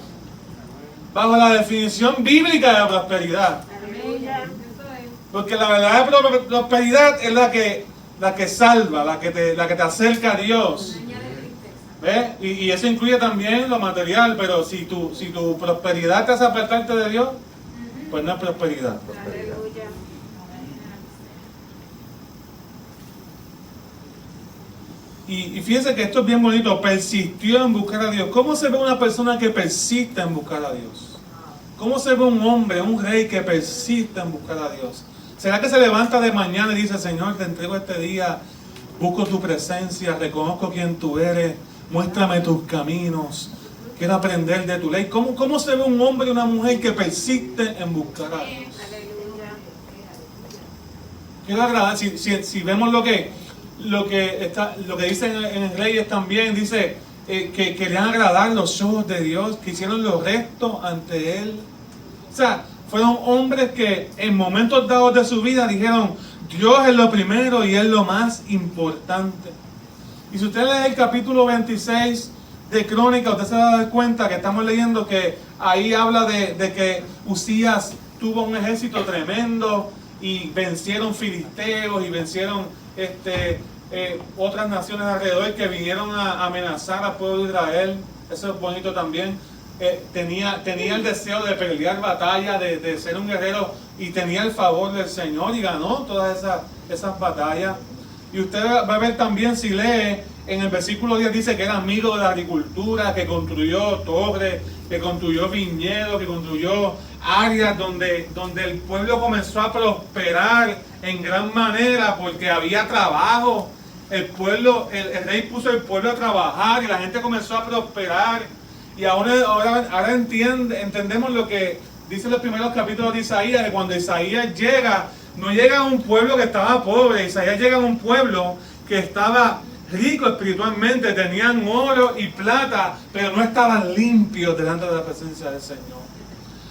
bajo la definición bíblica de la prosperidad. Porque la verdadera prosperidad es la que salva, la que te acerca a Dios. ¿Ves? Y eso incluye también lo material, pero si tu prosperidad te hace apartarte de Dios, pues no es prosperidad. Y fíjense que esto es bien bonito. Persistió en buscar a Dios. ¿Cómo se ve una persona que persiste en buscar a Dios? ¿Cómo se ve un hombre, un rey que persiste en buscar a Dios? ¿Será que se levanta de mañana y dice: Señor, te entrego este día, busco tu presencia, reconozco quién tú eres, muéstrame tus caminos, quiero aprender de tu ley? ¿Cómo se ve un hombre y una mujer que persiste en buscar a Dios? Quiero agradar, si vemos lo que dice en Reyes también, dice que querían agradar los ojos de Dios, que hicieron lo recto ante Él. O sea, fueron hombres que en momentos dados de su vida dijeron: Dios es lo primero y es lo más importante. Y si usted lee el capítulo 26 de Crónicas, usted se va a dar cuenta que estamos leyendo que ahí habla de que Uzías tuvo un ejército tremendo y vencieron filisteos y vencieron otras naciones alrededor que vinieron a amenazar al pueblo de Israel. Eso es bonito también. Tenía el deseo de pelear batalla, de ser un guerrero, y tenía el favor del Señor y ganó todas esas batallas. Y usted va a ver también, si lee en el versículo 10, dice que era amigo de la agricultura, que construyó torres, que construyó viñedos, que construyó áreas donde el pueblo comenzó a prosperar en gran manera porque había trabajo. El rey puso el pueblo a trabajar y la gente comenzó a prosperar. Y ahora entendemos lo que dicen los primeros capítulos de Isaías, que cuando Isaías llega, no llega a un pueblo que estaba pobre. Isaías llega a un pueblo que estaba rico espiritualmente, tenían oro y plata, pero no estaban limpios delante de la presencia del Señor.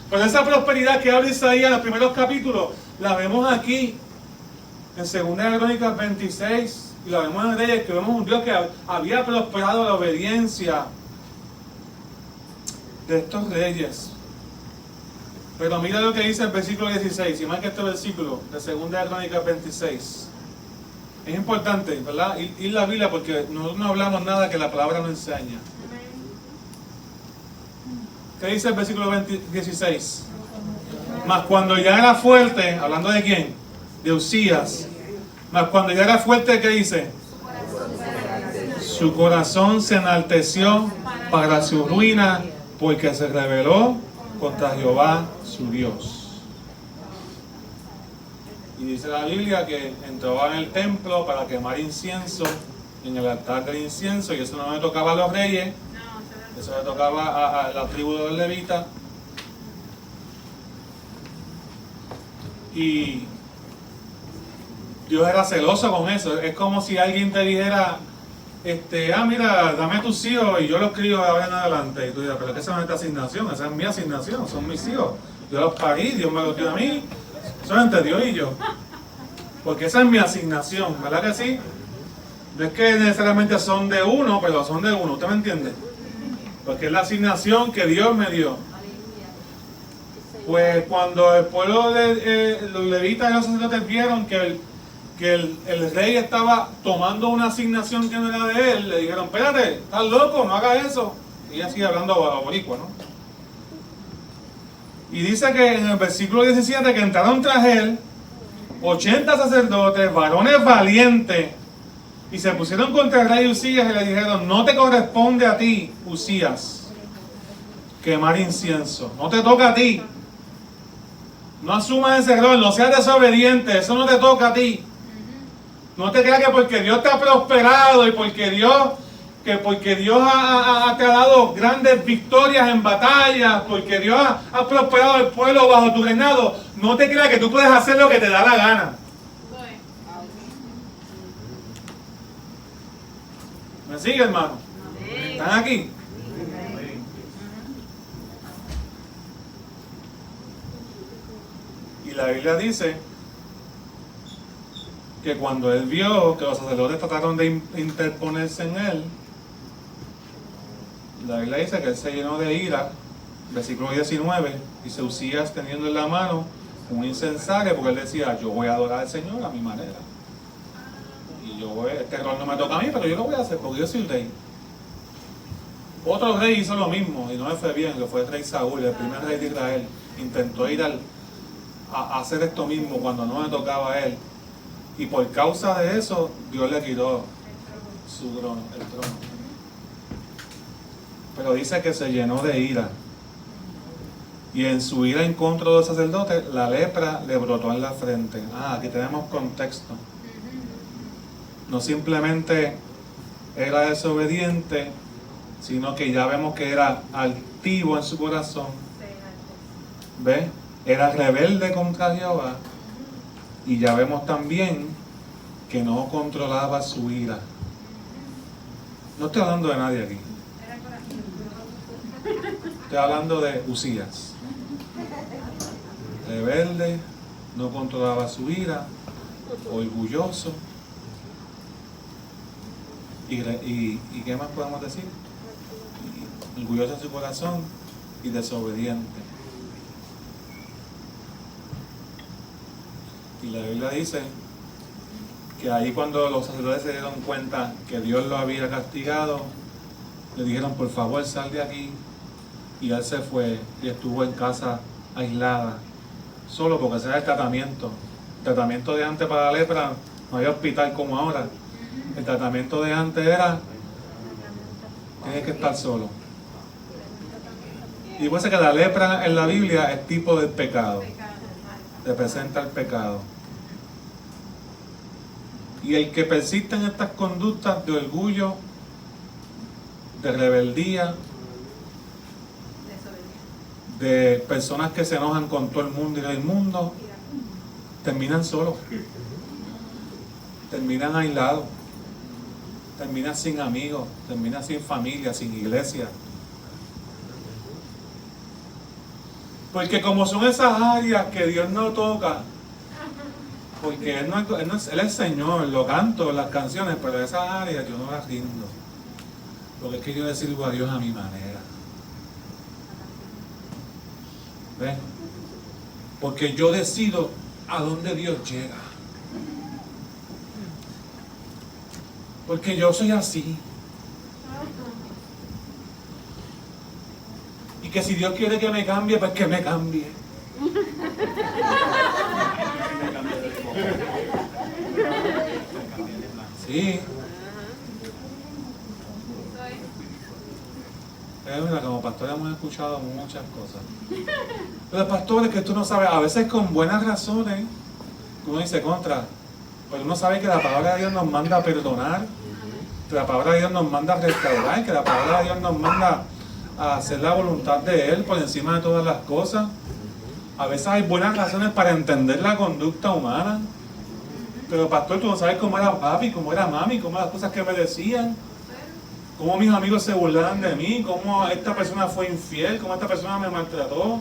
Pero esa prosperidad que habla Isaías en los primeros capítulos, la vemos aquí en 2 de Crónicas 26, y la vemos en Reyes, que vemos un Dios que había prosperado la obediencia de estos reyes. Pero mira lo que dice el versículo 16, y más que este versículo de 2 de Crónicas 26. Es importante, ¿verdad? Ir la Biblia, porque nosotros no hablamos nada que la palabra no enseña. ¿Qué dice el versículo 16? Mas cuando ya era fuerte, hablando de quién, de Usías, mas cuando ya era fuerte, ¿qué dice? Su corazón se enalteció para su ruina, porque se rebeló contra Jehová su Dios. Y dice la Biblia que entraba en el templo para quemar incienso en el altar del incienso, y eso no le tocaba a los reyes, eso le tocaba a la tribu de los levitas. Y Dios era celoso con eso. Es como si alguien te dijera, mira, dame tus hijos y yo los crío de ahora en adelante. Y tú dirás, pero ¿qué es esa asignación? Esa es mi asignación, son mis hijos. Yo los parí, Dios me los dio a mí. Eso es entre Dios y yo. Porque esa es mi asignación, ¿verdad que sí? No es que necesariamente son de uno, pero son de uno, ¿usted me entiende? Porque es la asignación que Dios me dio. Pues cuando el pueblo de los levitas y los sacerdotes vieron que el rey estaba tomando una asignación que no era de él, le dijeron, espérate, estás loco, no hagas eso. Y ella sigue hablando a boricua, ¿no? Y dice que en el versículo 17 que entraron tras él 80 sacerdotes, varones valientes, y se pusieron contra el rey Usías y le dijeron, no te corresponde a ti, Usías, quemar incienso, no te toca a ti. No asumas ese rol, no seas desobediente, eso no te toca a ti. No te creas que porque Dios te ha prosperado y porque Dios te ha dado grandes victorias en batallas, porque Dios ha prosperado el pueblo bajo tu reinado, no te creas que tú puedes hacer lo que te da la gana. ¿Me sigue, hermano? ¿Están aquí? Y la Biblia dice que cuando él vio que los sacerdotes trataron de interponerse en él, la Biblia dice que él se llenó de ira, versículo 19, y se Usías teniendo en la mano un incensario, porque él decía, yo voy a adorar al Señor a mi manera. Y este rol no me toca a mí, pero yo lo voy a hacer porque yo soy el rey. Otro rey hizo lo mismo y no le fue bien, que fue el rey Saúl, el primer rey de Israel. Intentó ir a hacer esto mismo cuando no le tocaba a él. Y por causa de eso, Dios le quitó su trono, el trono. Pero dice que se llenó de ira. Y en su ira en contra de los sacerdotes, la lepra le brotó en la frente. Aquí tenemos contexto. No simplemente era desobediente, sino que ya vemos que era altivo en su corazón. ¿Ves? Era rebelde contra Jehová. Y ya vemos también que no controlaba su ira. No estoy hablando de nadie aquí. Estoy hablando de Usías. Rebelde, no controlaba su ira, orgulloso. ¿Y qué más podemos decir? Orgulloso en su corazón y desobediente. Y la Biblia dice que ahí cuando los sacerdotes se dieron cuenta que Dios lo había castigado, le dijeron, por favor, sal de aquí. Y él se fue y estuvo en casa aislada, solo porque ese era el tratamiento. El tratamiento de antes para la lepra, no había hospital como ahora. El tratamiento de antes era, tienes que estar solo. Y puede ser que la lepra en la Biblia es tipo del pecado. Representa el pecado. Y el que persiste en estas conductas de orgullo, de rebeldía, de personas que se enojan con todo el mundo y el mundo, terminan solos, terminan aislados, terminan sin amigos, terminan sin familia, sin iglesia. Porque como son esas áreas que Dios no toca, porque Él es el Señor, lo canto en las canciones, pero esas áreas yo no las rindo. Porque es que yo le sirvo a Dios a mi manera. ¿Ves? Porque yo decido a dónde Dios llega. Porque yo soy así. Y que si Dios quiere que me cambie, pues que me cambie. Sí. Mira, como pastor hemos escuchado muchas cosas. Pero pastores, que tú no sabes, a veces con buenas razones, uno dice contra, pero uno sabe que la palabra de Dios nos manda a perdonar, que la palabra de Dios nos manda a restaurar, que la palabra de Dios nos manda a hacer la voluntad de Él por encima de todas las cosas. A veces hay buenas razones para entender la conducta humana. Pero pastor, tú no sabes cómo era papi, cómo era mami, cómo las cosas que me decían, cómo mis amigos se burlaban de mí, cómo esta persona fue infiel, cómo esta persona me maltrató.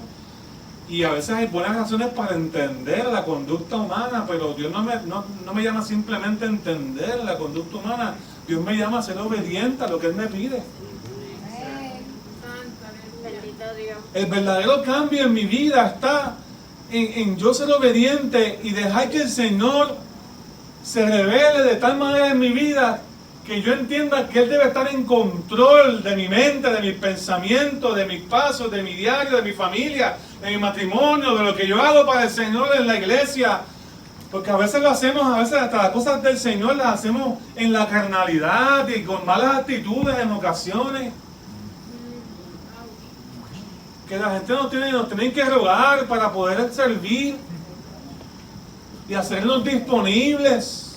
Y a veces hay buenas razones para entender la conducta humana, pero Dios no me llama simplemente a entender la conducta humana. Dios me llama a ser obediente a lo que Él me pide. El verdadero cambio en mi vida está en yo ser obediente y dejar que el Señor se revele de tal manera en mi vida que yo entienda que Él debe estar en control de mi mente, de mis pensamientos, de mis pasos, de mi diario, de mi familia, de mi matrimonio, de lo que yo hago para el Señor en la iglesia. Porque a veces lo hacemos, a veces hasta las cosas del Señor las hacemos en la carnalidad y con malas actitudes en ocasiones. Que la gente nos tiene que rogar para poder servir y hacernos disponibles.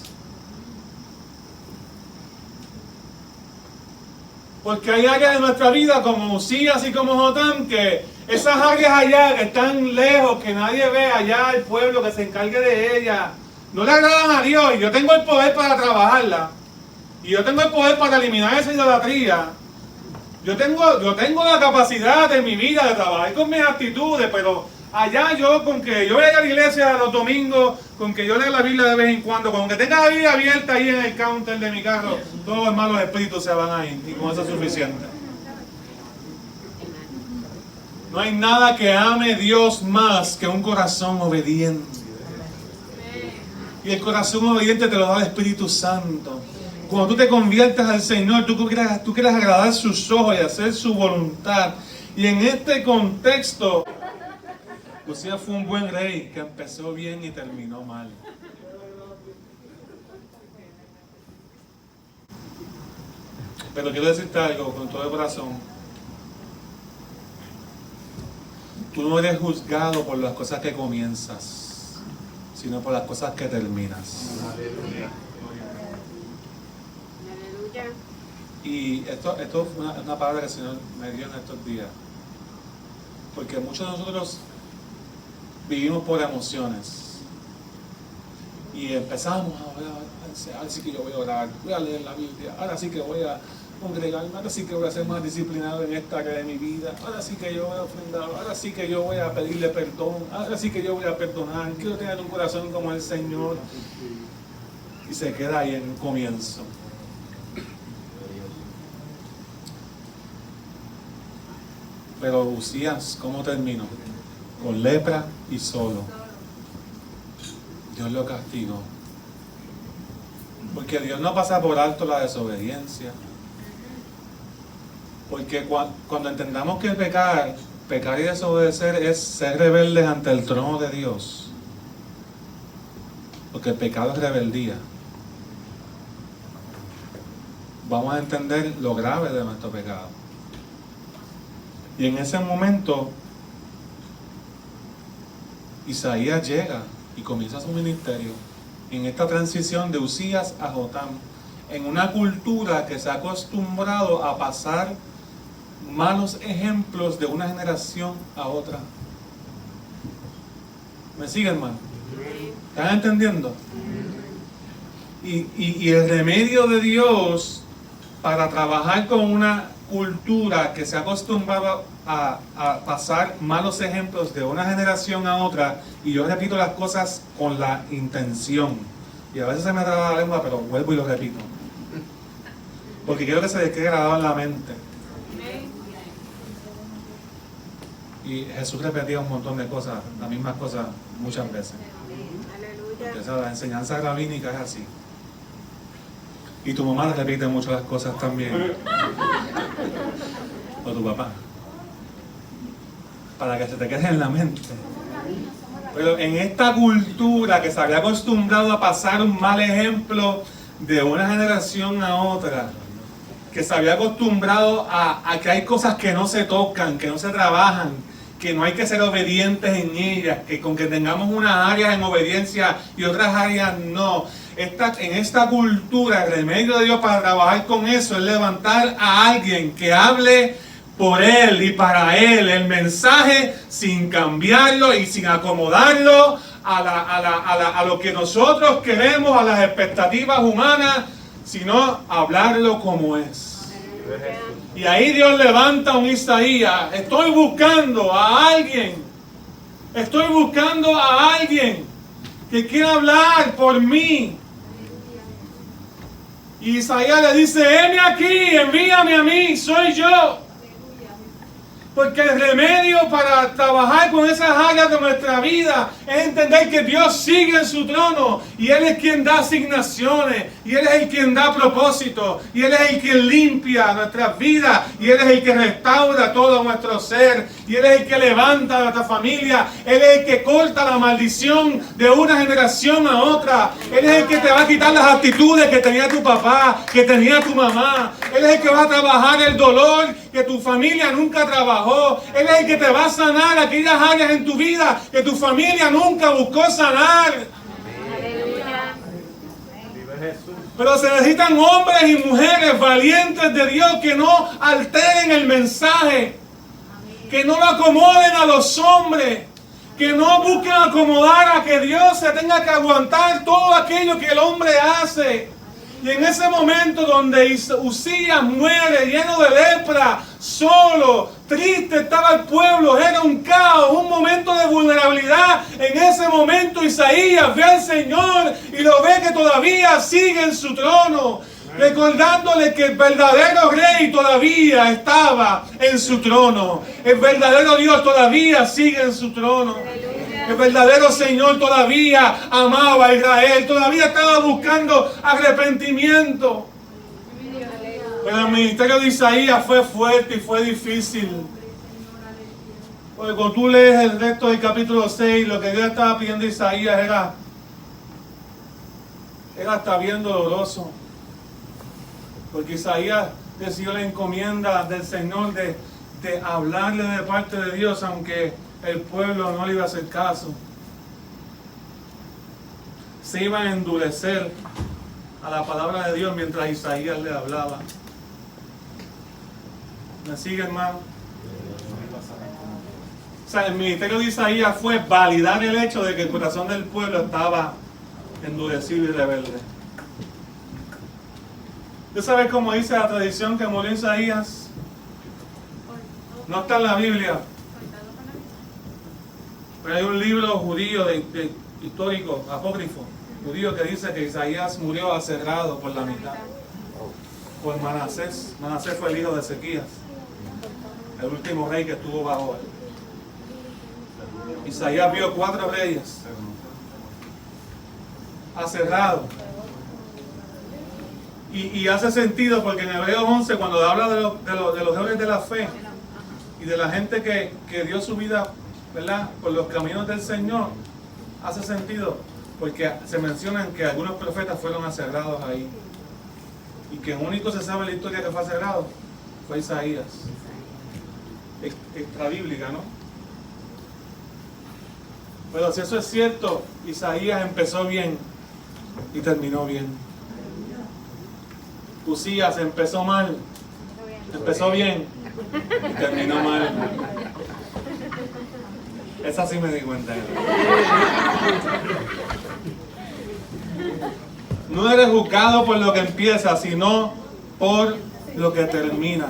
Porque hay áreas de nuestra vida como Usías y como Jotam, que esas áreas allá que están lejos, que nadie ve allá, el pueblo que se encargue de ellas, no le agradan a Dios. Y yo tengo el poder para trabajarla. Y yo tengo el poder para eliminar esa idolatría. Yo tengo la capacidad en mi vida de trabajar con mis actitudes, pero allá yo, con que yo vaya a la iglesia los domingos, con que yo lea la Biblia de vez en cuando, con que tenga la Biblia abierta ahí en el counter de mi carro, todos los malos espíritus se van a ir, y con eso es suficiente. No hay nada que ame Dios más que un corazón obediente. Y el corazón obediente te lo da el Espíritu Santo. Cuando tú te conviertes al Señor, tú quieres agradar sus ojos y hacer su voluntad. Y en este contexto, Usías fue un buen rey que empezó bien y terminó mal. Pero quiero decirte algo con todo el corazón. Tú no eres juzgado por las cosas que comienzas, sino por las cosas que terminas. Aleluya. Y esto fue una palabra que el Señor me dio en estos días. Porque muchos de nosotros vivimos por emociones. Y empezamos ahora sí que yo voy a orar, voy a leer la Biblia, ahora sí que voy a congregarme, ahora sí que voy a ser más disciplinado en esta área de mi vida, ahora sí que yo voy a ofrendar, ahora sí que yo voy a pedirle perdón, ahora sí que yo voy a perdonar, quiero tener un corazón como el Señor. Y se queda ahí en un comienzo. Pero Usías, ¿cómo terminó? Con lepra y solo. Dios lo castigó. Porque Dios no pasa por alto la desobediencia. Porque cuando entendamos que pecar y desobedecer es ser rebeldes ante el trono de Dios. Porque el pecado es rebeldía. Vamos a entender lo grave de nuestro pecado. Y en ese momento, Isaías llega y comienza su ministerio en esta transición de Usías a Jotam, en una cultura que se ha acostumbrado a pasar malos ejemplos de una generación a otra. ¿Me siguen, hermano? ¿Están entendiendo? Y el remedio de Dios para trabajar con una cultura que se ha acostumbrado a pasar malos ejemplos de una generación a otra, y yo repito las cosas con la intención, y a veces se me traba la lengua, pero vuelvo y lo repito, porque quiero que se les quede grabado en la mente. Y Jesús repetía un montón de cosas, las mismas cosas muchas veces, porque esa, la enseñanza rabínica es así. Y tu mamá repite mucho las cosas también. O tu papá. Para que se te quede en la mente. Pero en esta cultura que se había acostumbrado a pasar un mal ejemplo de una generación a otra, que se había acostumbrado a que hay cosas que no se tocan, que no se trabajan, que no hay que ser obedientes en ellas, que con que tengamos unas áreas en obediencia y otras áreas no. En esta cultura, el remedio de Dios para trabajar con eso es levantar a alguien que hable por él y para él el mensaje sin cambiarlo y sin acomodarlo a lo que nosotros queremos, a las expectativas humanas, sino hablarlo como es. Y ahí Dios levanta a un Isaías. Estoy buscando a alguien que quiera hablar por mí. Y Isaías le dice, heme aquí, envíame a mí, soy yo. Porque el remedio para trabajar con esas áreas de nuestra vida es entender que Dios sigue en su trono y Él es quien da asignaciones y Él es el quien da propósitos y Él es el que limpia nuestras vidas y Él es el que restaura todo nuestro ser y Él es el que levanta a nuestra familia. Él es el que corta la maldición de una generación a otra. Él es el que te va a quitar las actitudes que tenía tu papá, que tenía tu mamá. Él es el que va a trabajar el dolor que tu familia nunca trabajó. Él es el que te va a sanar aquellas áreas en tu vida que tu familia nunca buscó sanar. Pero se necesitan hombres y mujeres valientes de Dios que no alteren el mensaje, que no lo acomoden a los hombres, que no busquen acomodar a que Dios se tenga que aguantar todo aquello que el hombre hace. Y en ese momento donde Usías muere lleno de lepra, solo, triste estaba el pueblo, era un caos, un momento de vulnerabilidad. En ese momento Isaías ve al Señor y lo ve que todavía sigue en su trono, recordándole que el verdadero rey todavía estaba en su trono. El verdadero Dios todavía sigue en su trono. El verdadero Señor todavía amaba a Israel, todavía estaba buscando arrepentimiento. Pero el ministerio de Isaías fue fuerte y fue difícil. Porque cuando tú lees el resto del capítulo 6, lo que Dios estaba pidiendo a Isaías era hasta bien doloroso. Porque Isaías recibió la encomienda del Señor de hablarle de parte de Dios, aunque el pueblo no le iba a hacer caso. Se iban a endurecer a la palabra de Dios mientras Isaías le hablaba. ¿Me sigue, hermano? O sea, el ministerio de Isaías fue validar el hecho de que el corazón del pueblo estaba endurecido y rebelde. ¿Tú sabes cómo dice la tradición que murió Isaías? No está en la Biblia. Pero hay un libro judío histórico, apócrifo, judío, que dice que Isaías murió aserrado por la mitad. Por Manasés. Manasés fue el hijo de Ezequías, el último rey que estuvo bajo él. Isaías vio 4 reyes aserrados. Y hace sentido porque en Hebreos 11, cuando habla de los héroes de la fe y de la gente que dio su vida, ¿verdad?, por los caminos del Señor, hace sentido porque se mencionan que algunos profetas fueron aserrados ahí y que el único se sabe la historia que fue aserrado fue Isaías. Extra bíblica, ¿no? Pero si eso es cierto, Isaías empezó bien y terminó bien. Usías empezó mal, empezó bien y terminó mal. Esa sí me di cuenta. No eres juzgado por lo que empieza, sino por lo que termina.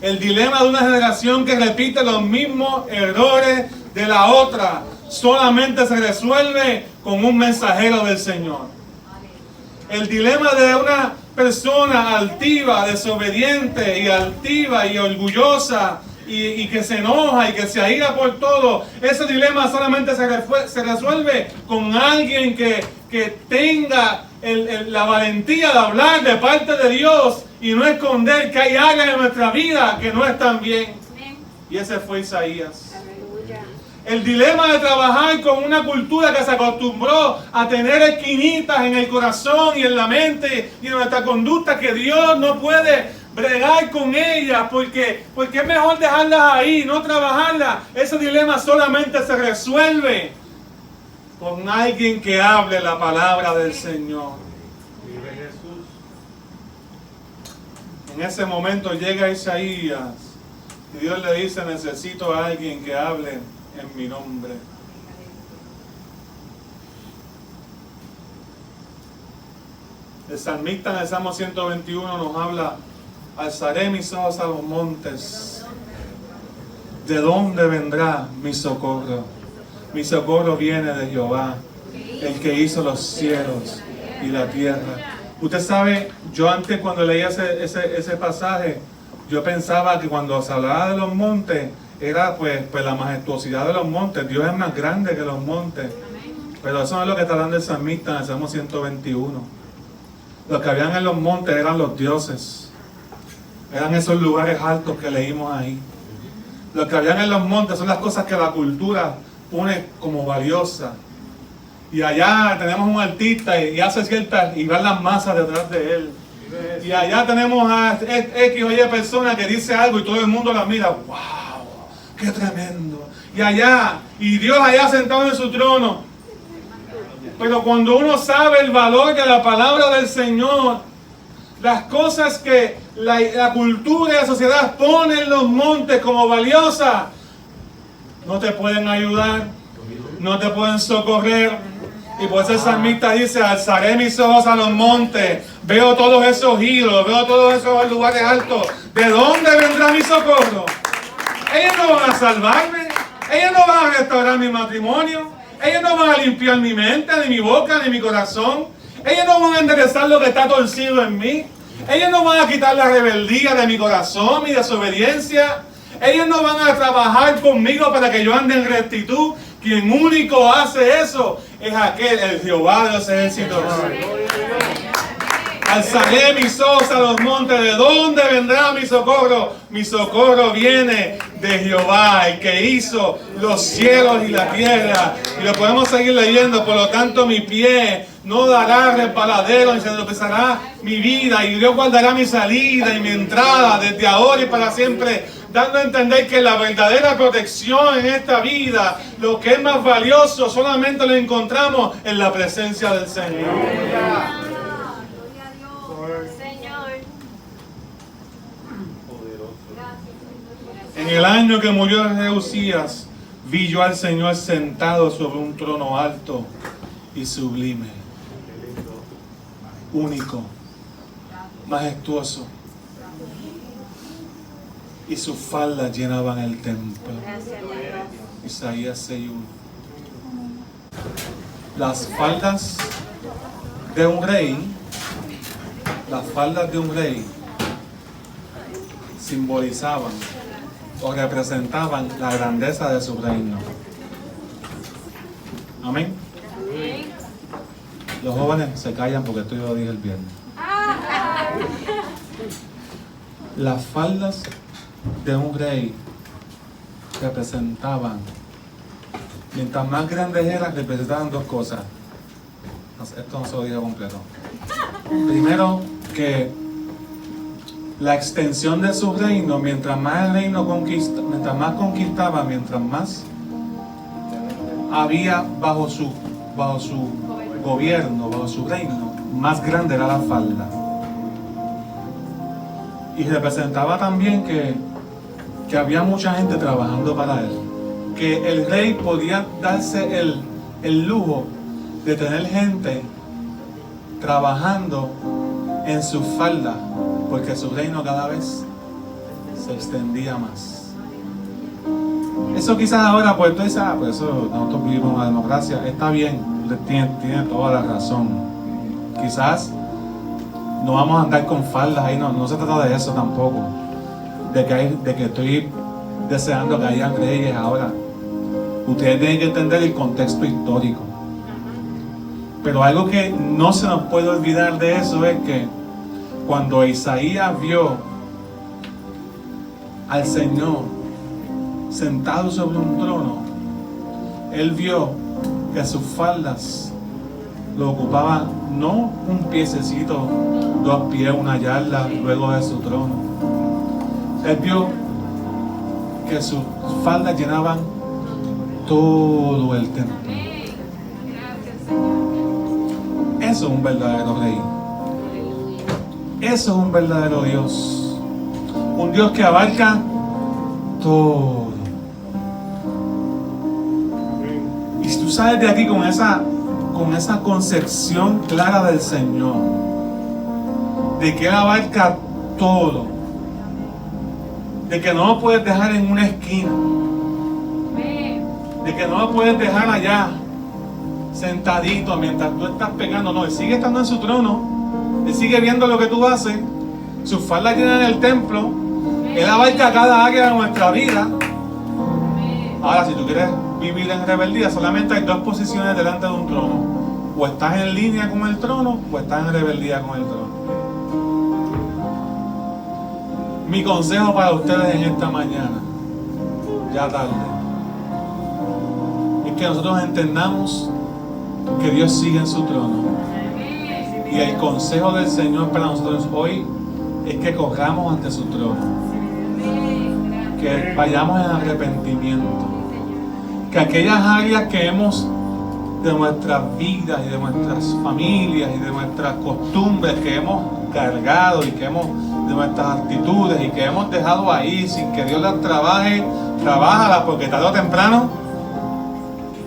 El dilema de una generación que repite los mismos errores de la otra solamente se resuelve con un mensajero del Señor. El dilema de una persona altiva, desobediente y altiva y orgullosa y que se enoja y que se aira por todo, ese dilema solamente se resuelve con alguien que tenga la valentía de hablar de parte de Dios y no esconder que hay áreas en nuestra vida que no están bien. Y ese fue Isaías. El dilema de trabajar con una cultura que se acostumbró a tener esquinitas en el corazón y en la mente y en nuestra conducta que Dios no puede bregar con ellas porque es mejor dejarlas ahí, no trabajarlas. Ese dilema solamente se resuelve con alguien que hable la palabra del Señor. En ese momento llega Isaías y Dios le dice: necesito a alguien que hable en mi nombre. El salmista en el Salmo 121 nos habla: alzaré mis ojos a los montes. ¿De dónde vendrá mi socorro? Mi socorro viene de Jehová, el que hizo los cielos y la tierra. Usted sabe, yo antes cuando leía ese pasaje, yo pensaba que cuando se hablaba de los montes, era pues la majestuosidad de los montes. Dios es más grande que los montes. Pero eso no es lo que está hablando el salmista en el Salmo 121. Los que habían en los montes eran los dioses. Eran esos lugares altos que leímos ahí. Lo que habían en los montes son las cosas que la cultura pone como valiosas. Y allá tenemos un artista y hace ciertas, y van las masas detrás de él. Y allá tenemos a X o Y persona que dice algo y todo el mundo la mira. ¡Wow! ¡Qué tremendo! Y Dios allá sentado en su trono. Pero cuando uno sabe el valor de la palabra del Señor, las cosas que la cultura y la sociedad ponen en los montes como valiosas, no te pueden ayudar, no te pueden socorrer. Y por eso el salmista dice: alzaré mis ojos a los montes, veo todos esos ídolos, veo todos esos lugares altos. ¿De dónde vendrá mi socorro? Ellos no van a salvarme, ellos no van a restaurar mi matrimonio, ellos no van a limpiar mi mente, ni mi boca, ni mi corazón. Ellos no van a enderezar lo que está torcido en mí. Ellos no van a quitar la rebeldía de mi corazón, mi desobediencia. Ellos no van a trabajar conmigo para que yo ande en rectitud. Quien único hace eso es aquel, el Jehová de los ejércitos. Alzaré mis ojos a los montes. ¿De dónde vendrá mi socorro? Mi socorro viene de Jehová, el que hizo los cielos y la tierra. Y lo podemos seguir leyendo. Por lo tanto, mi pie no dará resbaladero, ni se tropezará mi vida. Y Dios guardará mi salida y mi entrada desde ahora y para siempre, dando a entender que la verdadera protección en esta vida, lo que es más valioso, solamente lo encontramos en la presencia del Señor. En el año que murió el rey Usías, vi yo al Señor sentado sobre un trono alto y sublime, único, majestuoso, y sus faldas llenaban el templo. Isaías 6:1. Las faldas de un rey, simbolizaban o representaban la grandeza de su reino. Amén. Los jóvenes se callan porque esto yo lo dije el viernes. Las faldas de un rey representaban, mientras más grandes eran, representaban dos cosas. Esto no se lo dije completo. Primero, que la extensión de su reino, mientras más el reino mientras más conquistaba, mientras más había bajo su gobierno, bajo su reino, más grande era la falda. Y representaba también que había mucha gente trabajando para él, que el rey podía darse el lujo de tener gente trabajando en su falda, porque su reino cada vez se extendía más. Eso quizás ahora, pues tú dices, pues eso, nosotros vivimos una democracia, está bien, tiene toda la razón. Quizás no vamos a andar con faldas ahí, no se trata de eso tampoco, de que estoy deseando que hayan reyes ahora. Ustedes tienen que entender el contexto histórico. Pero algo que no se nos puede olvidar de eso es que cuando Isaías vio al Señor sentado sobre un trono, Él vio que sus faldas lo ocupaban no un piececito, 2 pies, 1 yarda luego de su trono. Él vio que sus faldas llenaban todo el templo. Eso es un verdadero rey. Eso es un verdadero Dios. Un Dios que abarca todo. Y si tú sales de aquí con esa concepción clara del Señor, de que Él abarca todo, de que no lo puedes dejar en una esquina, de que no lo puedes dejar allá sentadito mientras tú estás pegando, no, Él sigue estando en su trono, Él sigue viendo lo que tú haces, sus faldas llenan el templo, Él abarca cada área de nuestra vida. Ahora, si tú quieres vivir en rebeldía, solamente hay 2 posiciones delante de un trono: o estás en línea con el trono, o estás en rebeldía con el trono. Mi consejo para ustedes en esta mañana, ya tarde, es que nosotros entendamos que Dios sigue en su trono. Y el consejo del Señor para nosotros hoy es que corramos ante su trono, que vayamos en arrepentimiento, que aquellas áreas que hemos de nuestras vidas y de nuestras familias y de nuestras costumbres que hemos cargado y que hemos de nuestras actitudes y que hemos dejado ahí sin que Dios las trabaje, trabájalas, porque tarde o temprano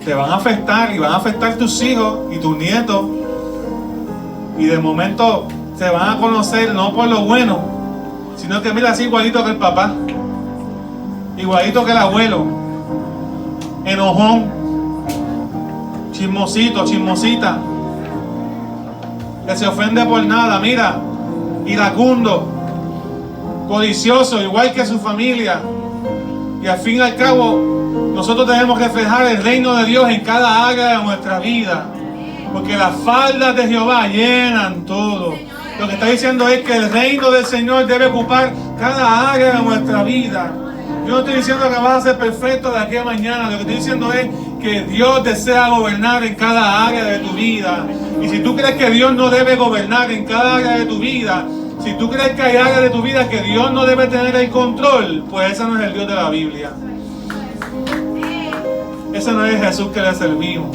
te van a afectar y van a afectar tus hijos y tus nietos, y de momento se van a conocer no por lo bueno, sino que mira, así igualito que el papá, igualito que el abuelo, enojón, chismosito, chismosita, que se ofende por nada, mira, iracundo, codicioso, igual que su familia. Y al fin y al cabo, nosotros debemos reflejar el reino de Dios en cada área de nuestra vida, porque las faldas de Jehová llenan todo. Lo que está diciendo es que el reino del Señor debe ocupar cada área de nuestra vida. Yo no estoy diciendo que vas a ser perfecto de aquí a mañana. Lo que estoy diciendo es que Dios desea gobernar en cada área de tu vida. Y si tú crees que Dios no debe gobernar en cada área de tu vida, si tú crees que hay áreas de tu vida que Dios no debe tener el control, pues ese no es el Dios de la Biblia. Ese no es el Jesús que le servimos.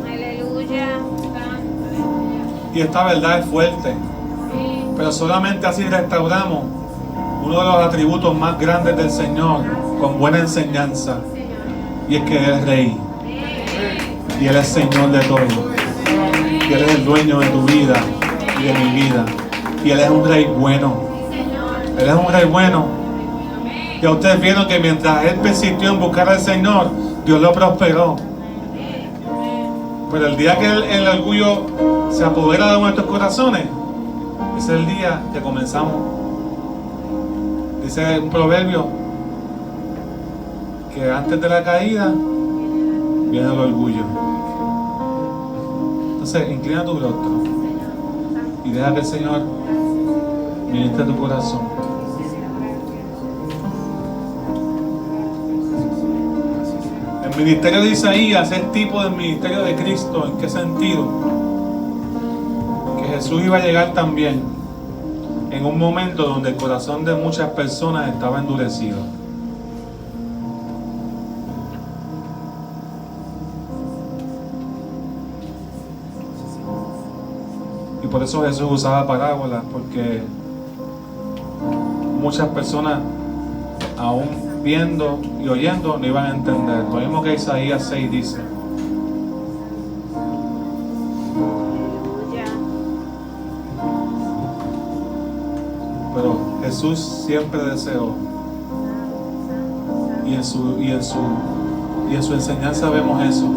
Y esta verdad es fuerte. Pero solamente así restauramos uno de los atributos más grandes del Señor, con buena enseñanza. Y es que Él es Rey. Y Él es Señor de todo. Y Él es el dueño de tu vida y de mi vida. Y Él es un Rey bueno. Él es un Rey bueno. Y ustedes vieron que mientras Él persistió en buscar al Señor, Dios lo prosperó. Pero el día que el orgullo se apodera de nuestros corazones, es el día que comenzamos. Dice un proverbio que antes de la caída viene el orgullo. Entonces, inclina tu rostro y deja que el Señor ministre tu corazón. El ministerio de Isaías es tipo del ministerio de Cristo. ¿En qué sentido? Que Jesús iba a llegar también en un momento donde el corazón de muchas personas estaba endurecido. Y por eso Jesús usaba parábolas, porque muchas personas, aún viendo y oyendo, no iban a entender. Lo mismo que Isaías 6 dice. Pero Jesús siempre deseó, y en su enseñanza vemos eso.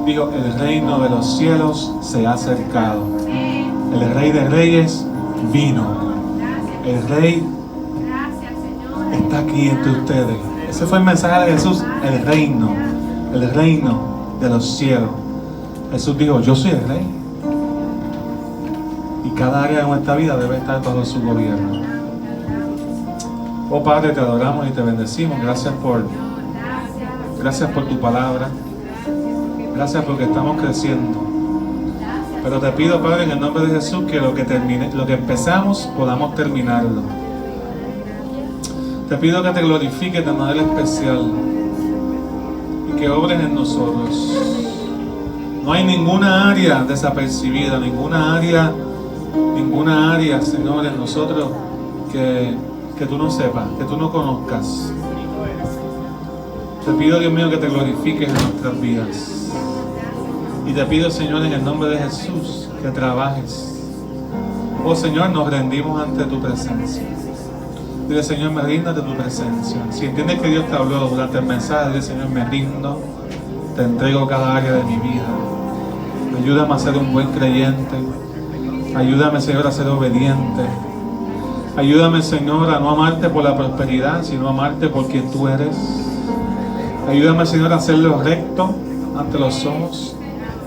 Dijo: el reino de los cielos se ha acercado. El Rey de Reyes vino. El Rey está aquí entre ustedes. Ese fue el mensaje de Jesús. El reino de los cielos. Jesús dijo: yo soy el Rey. Y cada área de nuestra vida debe estar bajo su gobierno. Oh Padre, te adoramos y te bendecimos. Gracias por tu palabra. Gracias porque estamos creciendo. Pero te pido, Padre, en el nombre de Jesús, que lo que empezamos podamos terminarlo. Te pido que te glorifiques de manera especial y que obres en nosotros. No hay ninguna área desapercibida, ninguna área, Señor, en nosotros que tú no sepas, que tú no conozcas. Te pido, Dios mío, que te glorifiques en nuestras vidas. Y te pido, Señor, en el nombre de Jesús, que trabajes. Oh, Señor, nos rendimos ante tu presencia. Dile, Señor, me rindo ante tu presencia. Si entiendes que Dios te habló durante el mensaje, dile, Señor, me rindo. Te entrego cada área de mi vida. Ayúdame a ser un buen creyente. Ayúdame, Señor, a ser obediente. Ayúdame, Señor, a no amarte por la prosperidad, sino amarte por quien tú eres. Ayúdame, Señor, a hacer lo recto ante los ojos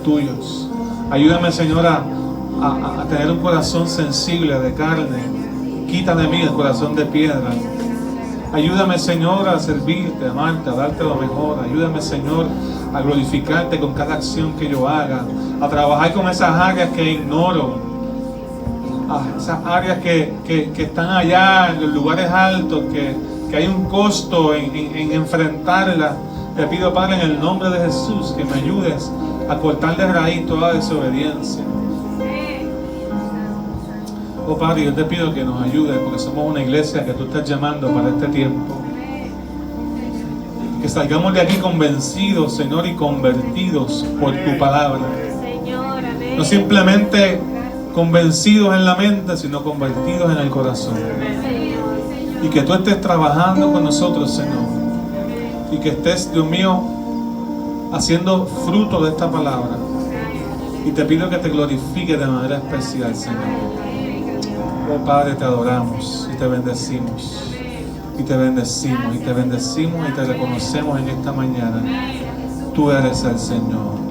tuyos. Ayúdame, Señor, a tener un corazón sensible de carne. Quita de mí el corazón de piedra. Ayúdame, Señor, a servirte, a amarte, a darte lo mejor. Ayúdame, Señor, a glorificarte con cada acción que yo haga. A trabajar con esas áreas que ignoro. Esas áreas que están allá en los lugares altos, que hay un costo en enfrentarlas. Te pido, Padre, en el nombre de Jesús, que me ayudes a cortar de raíz toda desobediencia. Oh, Padre, yo te pido que nos ayudes, porque somos una iglesia que tú estás llamando para este tiempo. Que salgamos de aquí convencidos, Señor, y convertidos por tu palabra. No simplemente convencidos en la mente, sino convertidos en el corazón. Y que tú estés trabajando con nosotros, Señor. Y que estés, Dios mío, haciendo fruto de esta palabra. Y te pido que te glorifiques de manera especial, Señor. Oh, Padre, te adoramos y te bendecimos. Y te bendecimos, y te bendecimos, y te reconocemos en esta mañana. Tú eres el Señor.